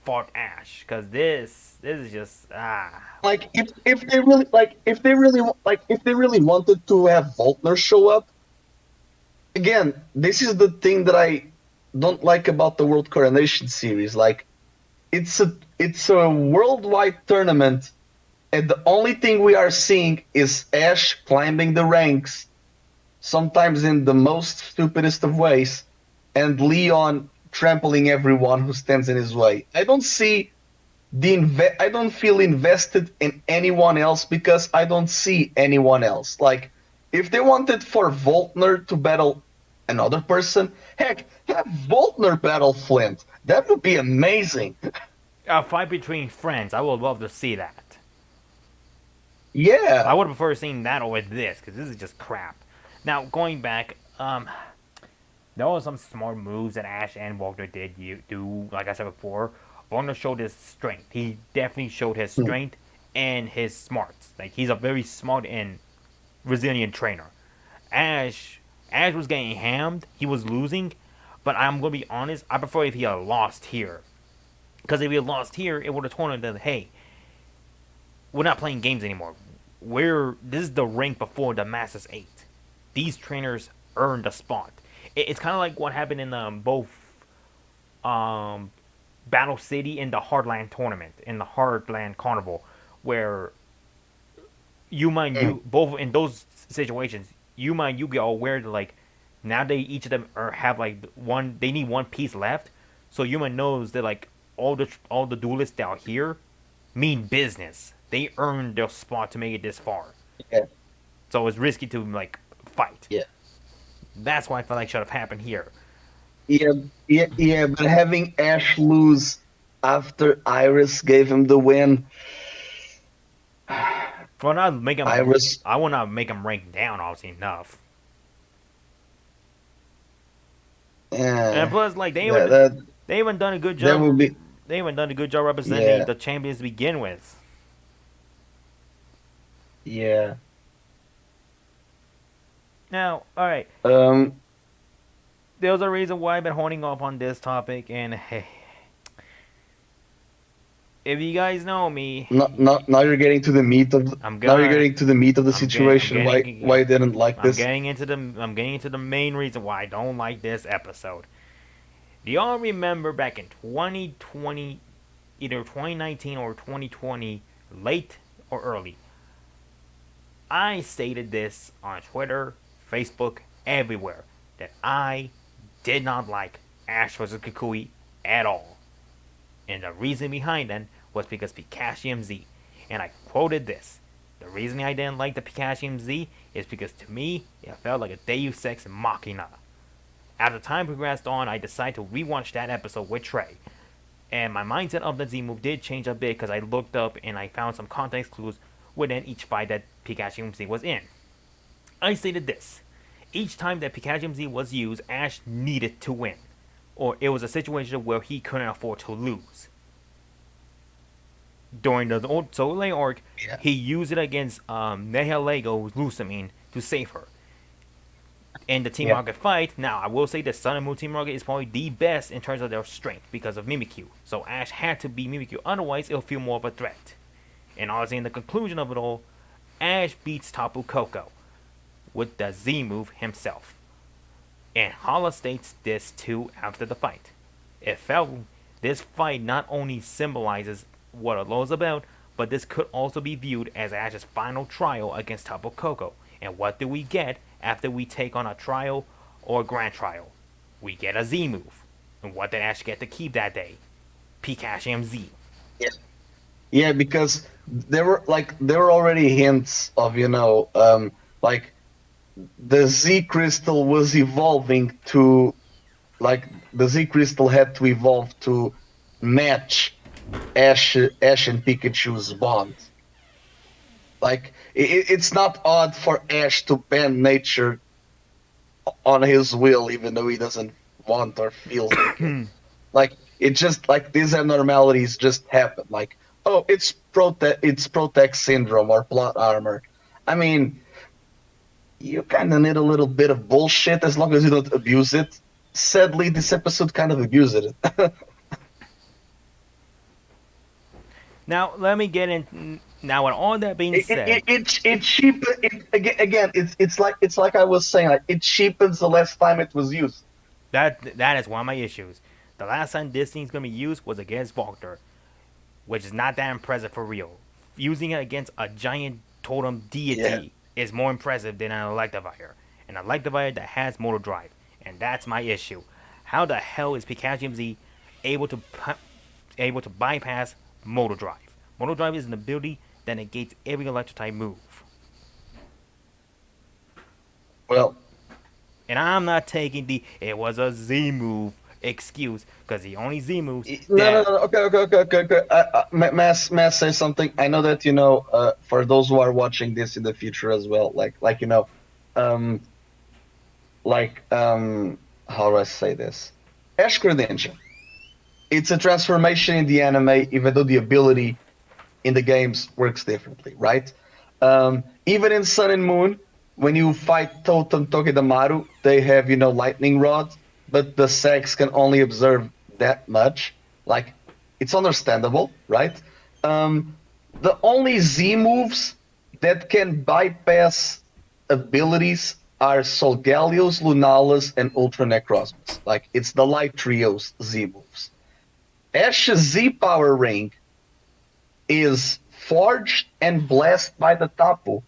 fought Ash. Cause this is just Like if they really wanted to have Volkner show up again, this is the thing that I don't like about the World Coronation series. Like it's a worldwide tournament, and the only thing we are seeing is Ash climbing the ranks, sometimes in the most stupidest of ways, and Leon trampling everyone who stands in his way. I don't see I don't feel invested in anyone else because I don't see anyone else. Like, if they wanted for Volkner to battle another person, heck, have Volkner battle Flint. That would be amazing. A fight between friends. I would love to see that. I Yeah. would prefer seeing that over this because this is just crap. Now going back, there were some smart moves that Ash and Volkner did do. Like I said before, Volkner showed his strength. He definitely showed his Hmm. strength and his smarts. Like he's a very smart and resilient trainer. Ash, Ash was getting hammed. He was losing, but I'm gonna be honest. I prefer if he had lost here, because if he had lost here, it would have told him that hey, we're not playing games anymore. This is the rank before the Masters 8. These trainers earned a spot. It's kind of like what happened in both um, Battle City and the Heartland tournament, in the Heartland Carnival, where Yuma and Hmm. you both in those situations, Yuma and Yu-Gi-Oh aware that like now they each of them have like one. They need one piece left, so Yuma knows that like all the duelists out here mean business. They earned their spot to make it this far, Yeah. so it's risky to like fight. Yeah. That's why I feel like should have happened here. Yeah. Yeah. Yeah. But having Ash lose after Iris gave him the win, Well, not make them. Iris. I will not make them rank down. Obviously enough. And Eh, plus, like that that they haven't done a good that job. would be. They haven't done a good job representing Yeah. the champions to begin with. Yeah. Now, all right. Um. There's a reason why I've been holding off on this topic, and hey, if you guys know me, Now you're getting to the meat of I'm now you're gonna. getting to the meat of the I'm situation. Why getting. I didn't like this? I'm getting into the main reason why I don't like this episode. Do y'all remember back in 2020, either 2019 or 2020, late or early? I stated this on Twitter, Facebook, everywhere that I did not like Ash vs Kukui at all. And the reason behind that was because Pikachu MZ. And I quoted this. The reason I didn't like the Pikachu MZ is because to me, it felt like a Deus Ex Machina. As the time progressed on, I decided to rewatch that episode with Trey. And my mindset of the Z move did change a bit because I looked up and I found some context clues within each fight that Pikachu MZ was in. I stated this. Each time that Pikachu MZ was used, Ash needed to win. Or it was a situation where he couldn't afford to lose. During the old Soleil arc, Yeah. he used it against Nihilego Lusamine to save her. In the Team Yeah. Rocket fight, now I will say that Sun and Moon Team Rocket is probably the best in terms of their strength because of Mimikyu. So Ash had to be Mimikyu, otherwise it'll feel more of a threat. And honestly, in the conclusion of it all, Ash beats Tapu Koko with the Z move himself. And Hala states this too after the fight. It felt this fight not only symbolizes what Alola is about, but this could also be viewed as Ash's final trial against Tapu Koko. And what do we get after we take on a trial or a grand trial? We get a Z move. And what did Ash get to keep that day? Pikachu MZ. Yeah. Yeah, because there were already hints of like the Z crystal was evolving to like the Z crystal had to evolve to match Ash and Pikachu's bond. Like it's not odd for Ash to bend nature on his will, even though he doesn't want or feels like it. Like it just like these abnormalities just happen. Like oh, it's protect syndrome or plot armor. I mean, you kind of need a little bit of bullshit as long as you don't abuse it. Sadly, this episode kind of abused it. Now, let me get in. Now, with all that being said, It cheapens again. It's like I was saying. Like it cheapens the last time it was used. that is one of my issues. The last time this thing's gonna be used was against Volkner, which is not that impressive for real. Using it against a giant totem Yeah. deity is more impressive than an Electivire. An Electivire that has motor drive. And that's my issue. How the hell is Pikachu MZ able to able to bypass Motor Drive. Motor Drive is an ability that negates every electric type move. Well, And I'm not taking the it was a Z move excuse, because the only Z moves no, no, that. no. Okay. Mass, say something. I know that for those who are watching this in the future as well, um, how do I say this? Ash Greninja. It's a transformation in the anime, even though the ability in the games works differently, right? Even in Sun and Moon, when you fight Totem Togedemaru, they have, lightning rods, but the sex can only observe that much. Like, it's understandable, right? The only Z moves that can bypass abilities are Solgaleo, Lunalis, and Ultra Necrozmas. Like, it's the Light Trio's Z moves. Ash's Z Power Ring is forged and blessed by the Tapu,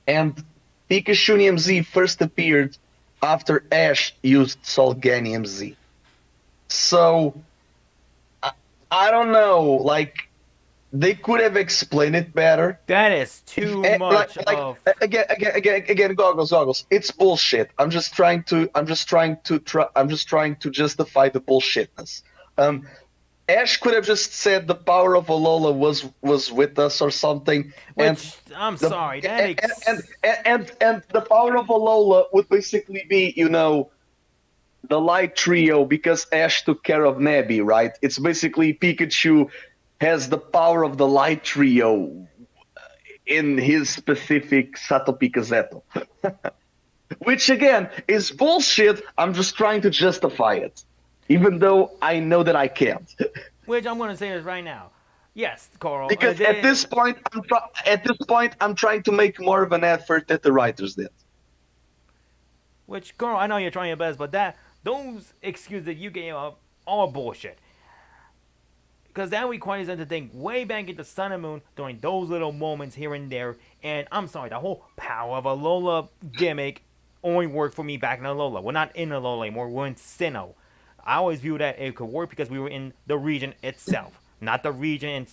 and Pikachu Z first appeared after Ash used Solganium Z. So I don't know, like they could have explained it better. That is too much of. Again, goggles. It's bullshit. I'm just trying to justify the bullshitness. Ash could have just said the power of Alola was with us or something. Which, I'm sorry, that and the power of Alola would basically be, the Light Trio, because Ash took care of Nebby, right? It's basically Pikachu has the power of the Light Trio in his specific Sato Pikazeto. Which again is bullshit. I'm just trying to justify it, even though I know that I can't. Which I'm gonna say this right now. Yes, Coral. Because at this point, I'm trying to make more of an effort that the writers did. Which, Coral, I know you're trying your best, but those excuses that you gave up are bullshit. Because that requires them to think way back into Sun and Moon during those little moments here and there. And I'm sorry, the whole power of Alola gimmick only worked for me back in Alola. We're not in Alola anymore, we're in Sinnoh. I always view that it could work because we were in the region itself, not the region. And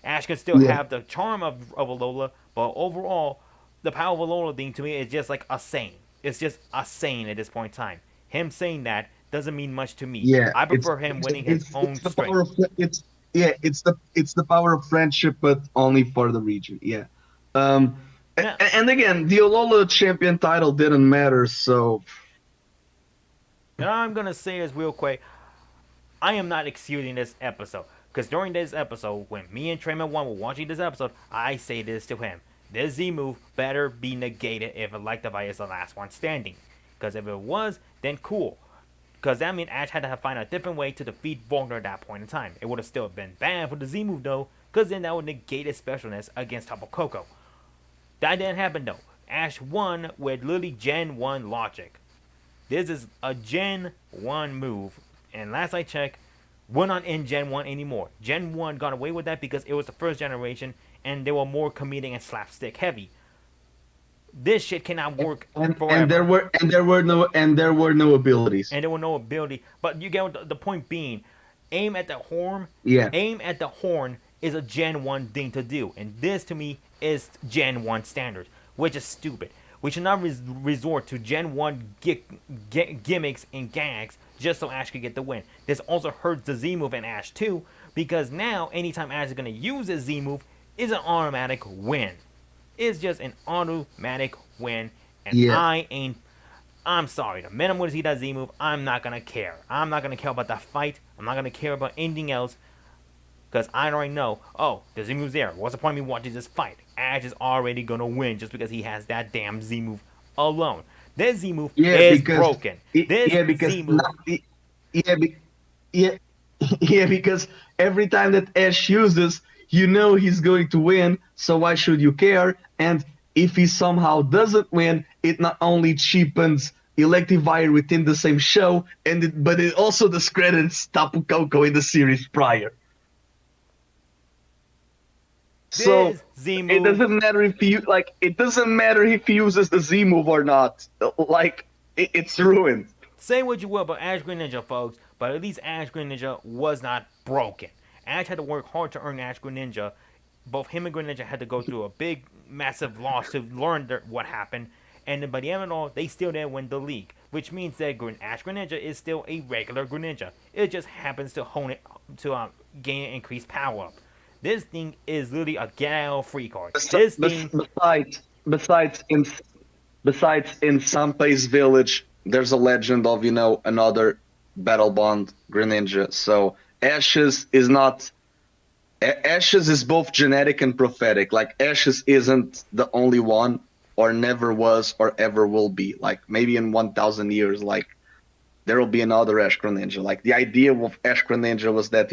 Ash can still have the charm of Alola, but overall, the power of Alola thing to me is just like a saying. It's just a saying at this point in time. Him saying that doesn't mean much to me. Yeah, I prefer him winning his own strength. It's the power of friendship, but only for the region. Yeah. And again, the Alola champion title didn't matter, so. And I'm gonna say this real quick. I am not excusing this episode, because during this episode, when me and Trayman One were watching this episode, I say this to him: this Z move better be negated if Electivire is the last one standing. Because if it was, then cool. Because that means Ash had to find a different way to defeat Volkner at that point in time. It would have still been bad for the Z move though, because then that would negate his specialness against Tapu Koko. That didn't happen though. Ash won with literally Gen 1 logic. This is a Gen 1 move, and last I checked, we're not in Gen 1 anymore. Gen 1 got away with that because it was the first generation, and they were more comedic and slapstick heavy. This shit cannot work forever. And there were no abilities. And there were no ability. But you get the point being, aim at the horn. Yeah. Aim at the horn is a Gen 1 thing to do, and this to me is Gen 1 standard, which is stupid. We should not resort to Gen 1 gimmicks and gags just so Ash could get the win. This also hurts the Z move in Ash too, because now anytime Ash is going to use his Z move, is an automatic win. It's just an automatic win, and I'm sorry, the minute I'm going to see that Z move, I'm not going to care. I'm not going to care about the fight. I'm not going to care about anything else, because I already know, oh, the Z move's there. What's the point of me watching this fight? Ash is already going to win just because he has that damn Z move alone. This Z move is broken. Because every time that Ash uses, he's going to win, so why should you care? And if he somehow doesn't win, it not only cheapens Electivire within the same show, but it also discredits Tapu Koko in the series prior. So it doesn't matter if he uses the Z move or not. Like it's ruined. Say what you will about Ash Greninja, folks, but at least Ash Greninja was not broken. Ash had to work hard to earn Ash Greninja. Both him and Greninja had to go through a big, massive loss to learn what happened. And then by the end of it all, they still didn't win the league, which means that Ash Greninja is still a regular Greninja. It just happens to hone it to gain increased power up. This thing is literally a get out free card. This thing. Besides, besides, in Sanpei's village, there's a legend of another battle bond Greninja. So Ashes is not. Ashes is both genetic and prophetic. Like Ashes isn't the only one, or never was, or ever will be. Like maybe in 1,000 years, like there will be another Ash Greninja. Like the idea of Ash Greninja was that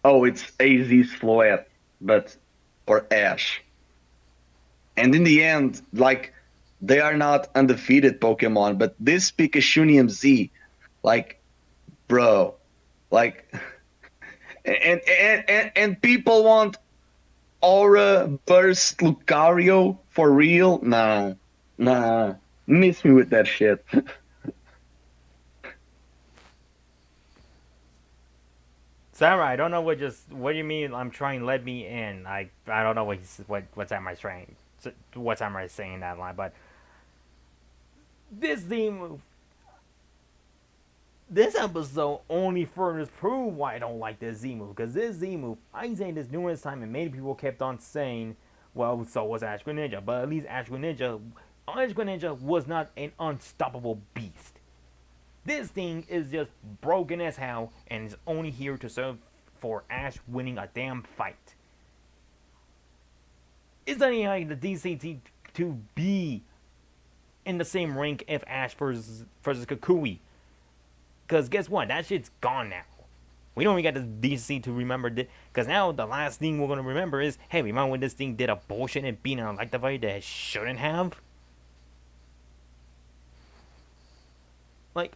oh, it's AZ's Floette, but or Ash. And in the end, like they are not undefeated Pokemon, but this Pikachu Z, like, bro, like, and people want Aura Burst Lucario for real? Nah, miss me with that shit. Sarah, I don't know what do you mean. I'm trying to let me in. I don't know what's at my saying. What's am I saying that line? But this theme, this episode only further prove why I don't like this Z move. Because this Z move, I saying this numerous times, and many people kept on saying, well, so was Ash Greninja. But at least Ash Greninja was not an unstoppable beast. This thing is just broken as hell and is only here to serve for Ash winning a damn fight. It's not even like the DCT to be in the same rank if Ash versus Kukui. Because guess what? That shit's gone now. We don't even got the DC to remember this. Because now the last thing we're going to remember is, hey, remember when this thing did a bullshit and beat an Electivire that it shouldn't have? Like,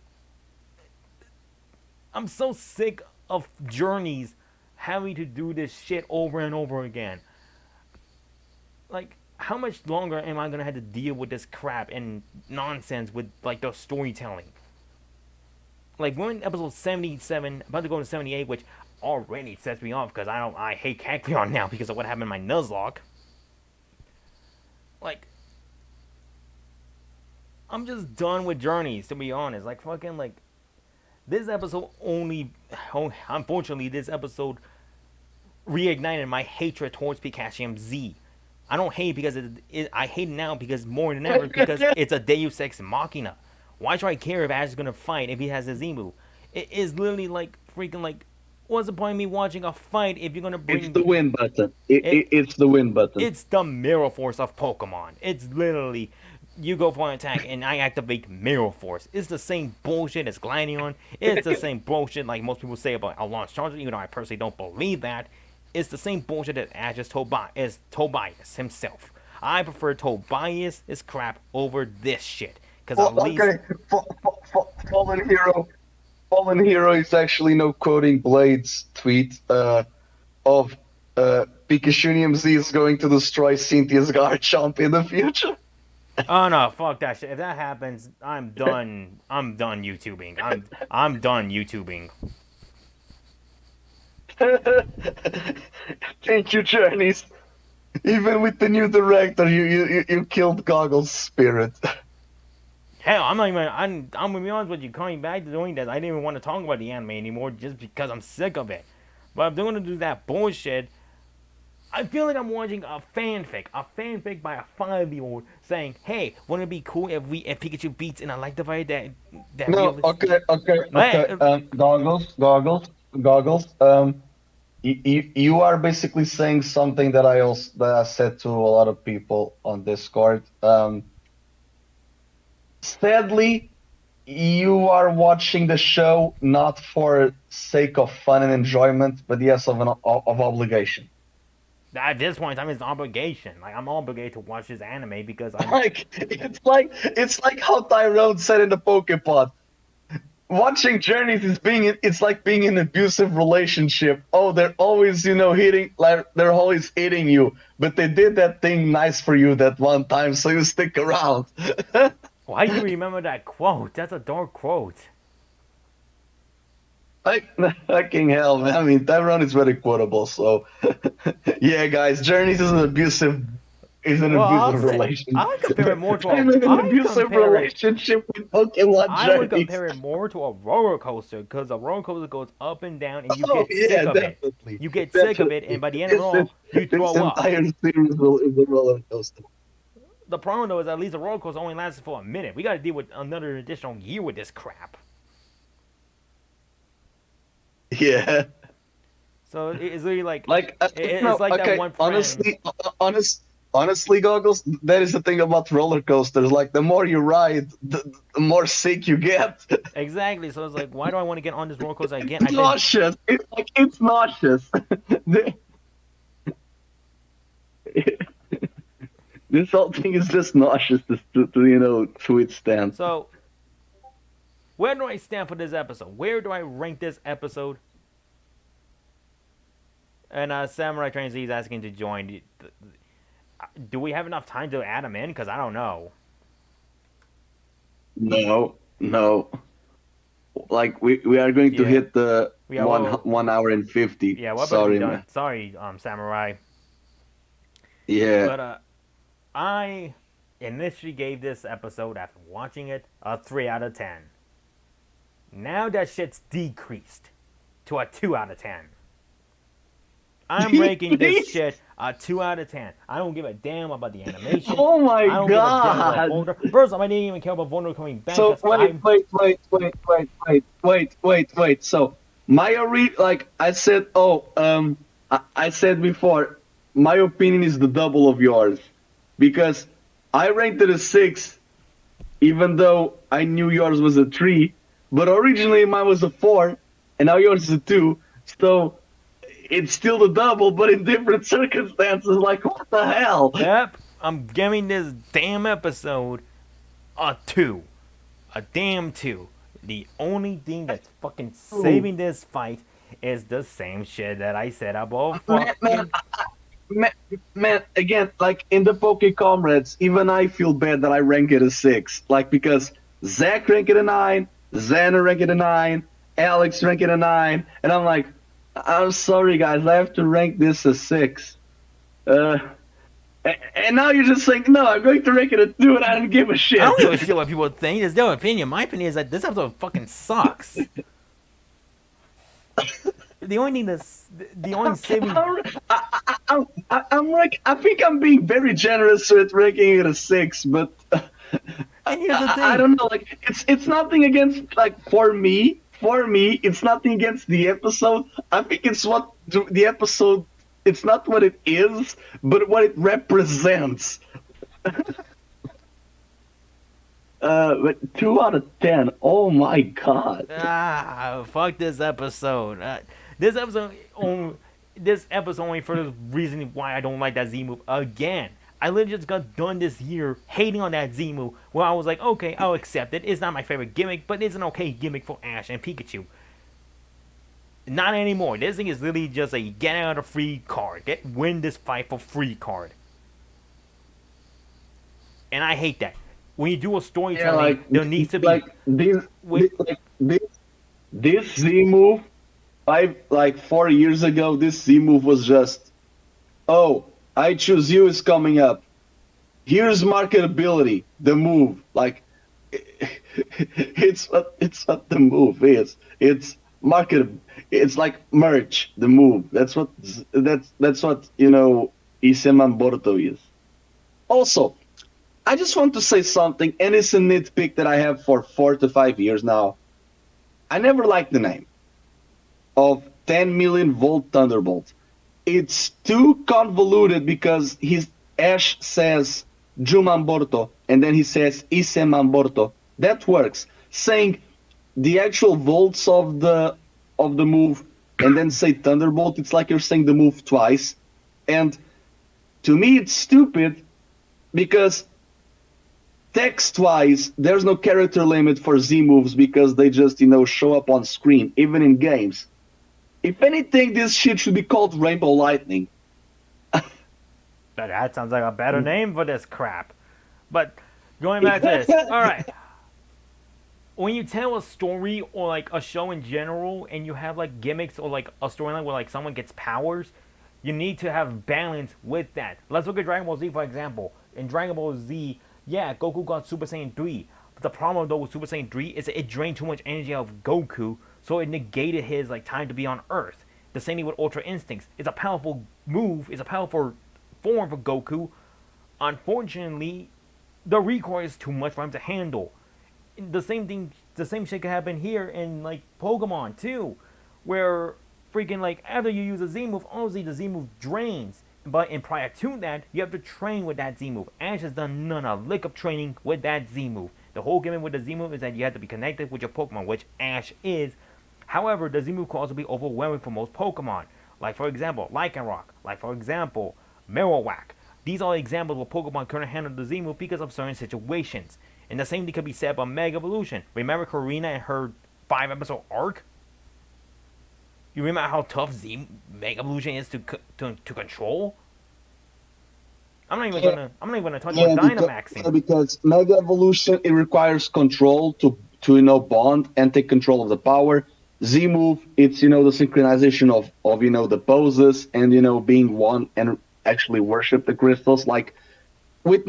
I'm so sick of journeys having to do this shit over and over again. Like, how much longer am I going to have to deal with this crap and nonsense with, like, the storytelling? Like, we're in episode 77, about to go to 78, which already sets me off because I hate Kecleon now because of what happened in my Nuzlocke. Like, I'm just done with journeys, to be honest. Like, fucking, like, this episode unfortunately, this episode reignited my hatred towards Pikachu Z. I don't hate because I hate it now because more than ever because it's a Deus Ex Machina. Why should I care if Ash is gonna fight if he has a Z move? It is literally like freaking like, what's the point of me watching a fight if you're gonna bring? It's the win button. It's the win button. It's the Mirror Force of Pokemon. It's literally, you go for an attack and I activate Mirror Force. It's the same bullshit as Gladion. It's the same bullshit like most people say about a launch charger, even though I personally don't believe that. It's the same bullshit that Ash's Tobias himself. I prefer Tobias' crap over this shit. Because at least... Okay, Fallen Hero is actually quoting Blade's tweet of Pikachu Z is going to destroy Cynthia's Garchomp in the future. Oh no, fuck that shit. If that happens, I'm done. I'm done YouTubing. I'm done YouTubing. Thank you, Journeys. Even with the new director, you killed Goggle's spirit. Hell, I'm not even. I'm gonna be honest with you. Coming back to doing this, I didn't even want to talk about the anime anymore, just because I'm sick of it. But if they're gonna do that bullshit, I feel like I'm watching a fanfic by a 5-year-old saying, "Hey, wouldn't it be cool if Pikachu beats an Electivire that?" No, okay. Goggles. You are basically saying something that I said to a lot of people on Discord. Sadly, you are watching the show not for sake of fun and enjoyment, but yes, of obligation. At this point in time, it's an obligation. Like, I'm obligated to watch this anime because I'm it's like how Tyrone said in the Pokepod. Watching Journeys it's like being in an abusive relationship. Oh, they're always hitting, like they're always hitting you, but they did that thing nice for you that one time, so you stick around. Why do you remember that quote? That's a dark quote. I fucking hell, man. I mean, Tyrone is very quotable. So, yeah, guys, Journeys is an Well, abusive relation. I compare it more to I'm in an abusive compare it relationship with Pokemon I would Journeys. compare it more to a roller coaster because a roller coaster goes up and down and you Oh get sick yeah, of it. definitely, You get sick of it, and definitely. by the end of it This all, you this throw up. entire series is a roller coaster. The problem though is at least the roller coaster only lasted for a minute. We got to deal with another additional year with this crap. Yeah. So it's really like Like, it's no, like that okay. one friend. Honestly, goggles. That is the thing about roller coasters. Like, the more you ride, the more sick you get. Exactly. So it's like, why do I want to get on this roller coaster again? It's nauseous. It's nauseous. This whole thing is just nauseous to withstand. So where do I stand for this episode? Where do I rank this episode? And Samurai Train Z is asking to join. Do we have enough time to add him in? Because I don't know. No, no. Like we are going to Yeah. hit the Yeah. Well. 1 hour and 50. Yeah. We're about to be Sorry, done. man. Sorry, Samurai. Yeah. But I initially gave this episode after watching it a 3 out of 10. Now that shit's decreased to a 2 out of 10. I'm ranking this shit a 2 out of 10. I don't give a damn about the animation. Oh my I don't give a damn about god. Volkner. First off, I didn't even care about Volkner coming back. So wait. So like I said, I said before, my opinion is the double of yours, because I ranked it a 6, even though I knew yours was a 3, but originally mine was a 4, and now yours is a 2. So it's still the double, but in different circumstances. Like, what the hell? Yep, I'm giving this damn episode a 2. A damn 2. The only thing that's fucking saving this fight is the same shit that I said about fucking. Man, man, again, like in the Poke Comrades, even I feel bad that I rank it a 6. Like, because Zach ranked it a 9, Xander ranked it a 9, Alex ranked it a 9, and I'm like, I'm sorry, guys, I have to rank this a 6. And now you're just saying, no, I'm going to rank it a 2, and I don't give a shit. I don't give a shit what people think. It's their opinion. My opinion is that this episode fucking sucks. The only thing the only saving. I'm like, I think I'm being very generous with ranking it a 6, but And here's the thing. I don't know. Like, it's nothing against, like, for me, it's nothing against the episode. I think it's what the episode. It's not what it is, but what it represents. But 2 out of 10. Oh my god. Fuck this episode. This episode only for the reason why I don't like that Z move again. I literally just got done this year hating on that Z move, where I was like, okay, I'll accept it. It's not my favorite gimmick, but it's an okay gimmick for Ash and Pikachu. Not anymore. This thing is literally just a get out of free card. Win this fight for free card. And I hate that. When you do a storytelling, there needs to be like this Z move. 4 years ago, this Z move was just, oh, I choose you is coming up. Here's marketability. The move, like, it's what the move is. It's market. It's like merch. The move. That's what Iseman Borto is. Also, I just want to say something, and it's a nitpick that I have for 4 to 5 years now. I never liked the name of 10 million volt Thunderbolt. It's too convoluted, because Ash says Jumamborto, and then he says Isemamborto. That works. Saying the actual volts of the move and then say Thunderbolt, it's like you're saying the move twice. And to me, it's stupid, because text-wise, there's no character limit for Z moves, because they just, show up on screen, even in games. If anything, this shit should be called Rainbow Lightning. That sounds like a better name for this crap. But going back to this, all right. when you tell a story or like a show in general, and you have like gimmicks or like a storyline where like someone gets powers, you need to have balance with that. Let's look at Dragon Ball Z for example. In Dragon Ball Z, yeah, Goku got Super Saiyan 3. But the problem though with Super Saiyan 3 is that it drained too much energy out of Goku, so it negated his like time to be on Earth. The same thing with Ultra Instincts. It's a powerful move, it's a powerful form for Goku. Unfortunately, the recoil is too much for him to handle. The same thing, the same shit could happen here in like Pokemon too, where freaking like after you use a Z move, obviously the Z move drains. But in prior to that, you have to train with that Z move. Ash has done none a lick of training with that Z move. The whole gimmick with the Z move is that you have to be connected with your Pokemon, which Ash is. However, the Z move can also be overwhelming for most Pokemon. Like for example, Lycanroc. Like for example, Marowak. These are examples where Pokemon couldn't handle the Z move because of certain situations. And the same thing could be said about Mega Evolution. Remember Karina and her 5 episode arc? You remember how tough Z Mega Evolution is to control? I'm not even gonna talk about Dynamaxing. Because Mega Evolution it requires control to bond and take control of the power. Z move it's the synchronization of the poses and being one and actually worship the crystals. Like with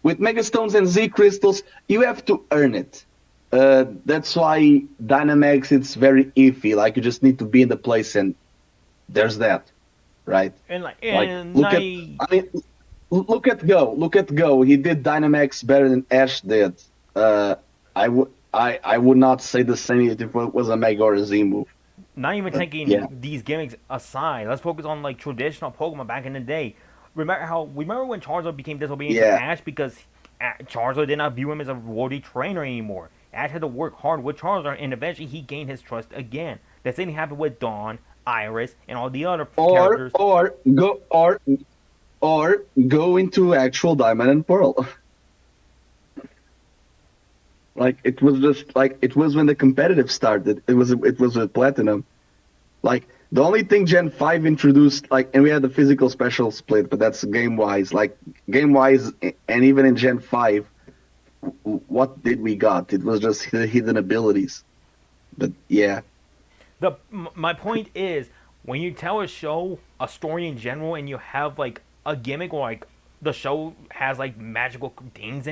with Mega Stones and Z crystals, you have to earn it. That's why Dynamax it's very iffy. Like you just need to be in the place, and there's that, right? And Look at Go. Look at Go. He did Dynamax better than Ash did. I would not say the same if it was a Mega or a Z move. not even taking these gimmicks aside, let's focus on like traditional Pokemon back in the day. Remember when Charizard became disobedient to Ash because Charizard did not view him as a worthy trainer anymore. Ash had to work hard with Charizard, and eventually he gained his trust again. The same thing happened with Dawn, Iris, and all the other characters. Or go into actual Diamond and Pearl. Like it was when the competitive started. It was with Platinum. Like the only thing Gen 5 introduced, and we had the physical special split, but that's game wise. Like game wise, and even in Gen 5, what did we got? It was just hidden abilities. But yeah. My point is, when you tell a show a story in general, and you have like a gimmick or like the show has like magical things in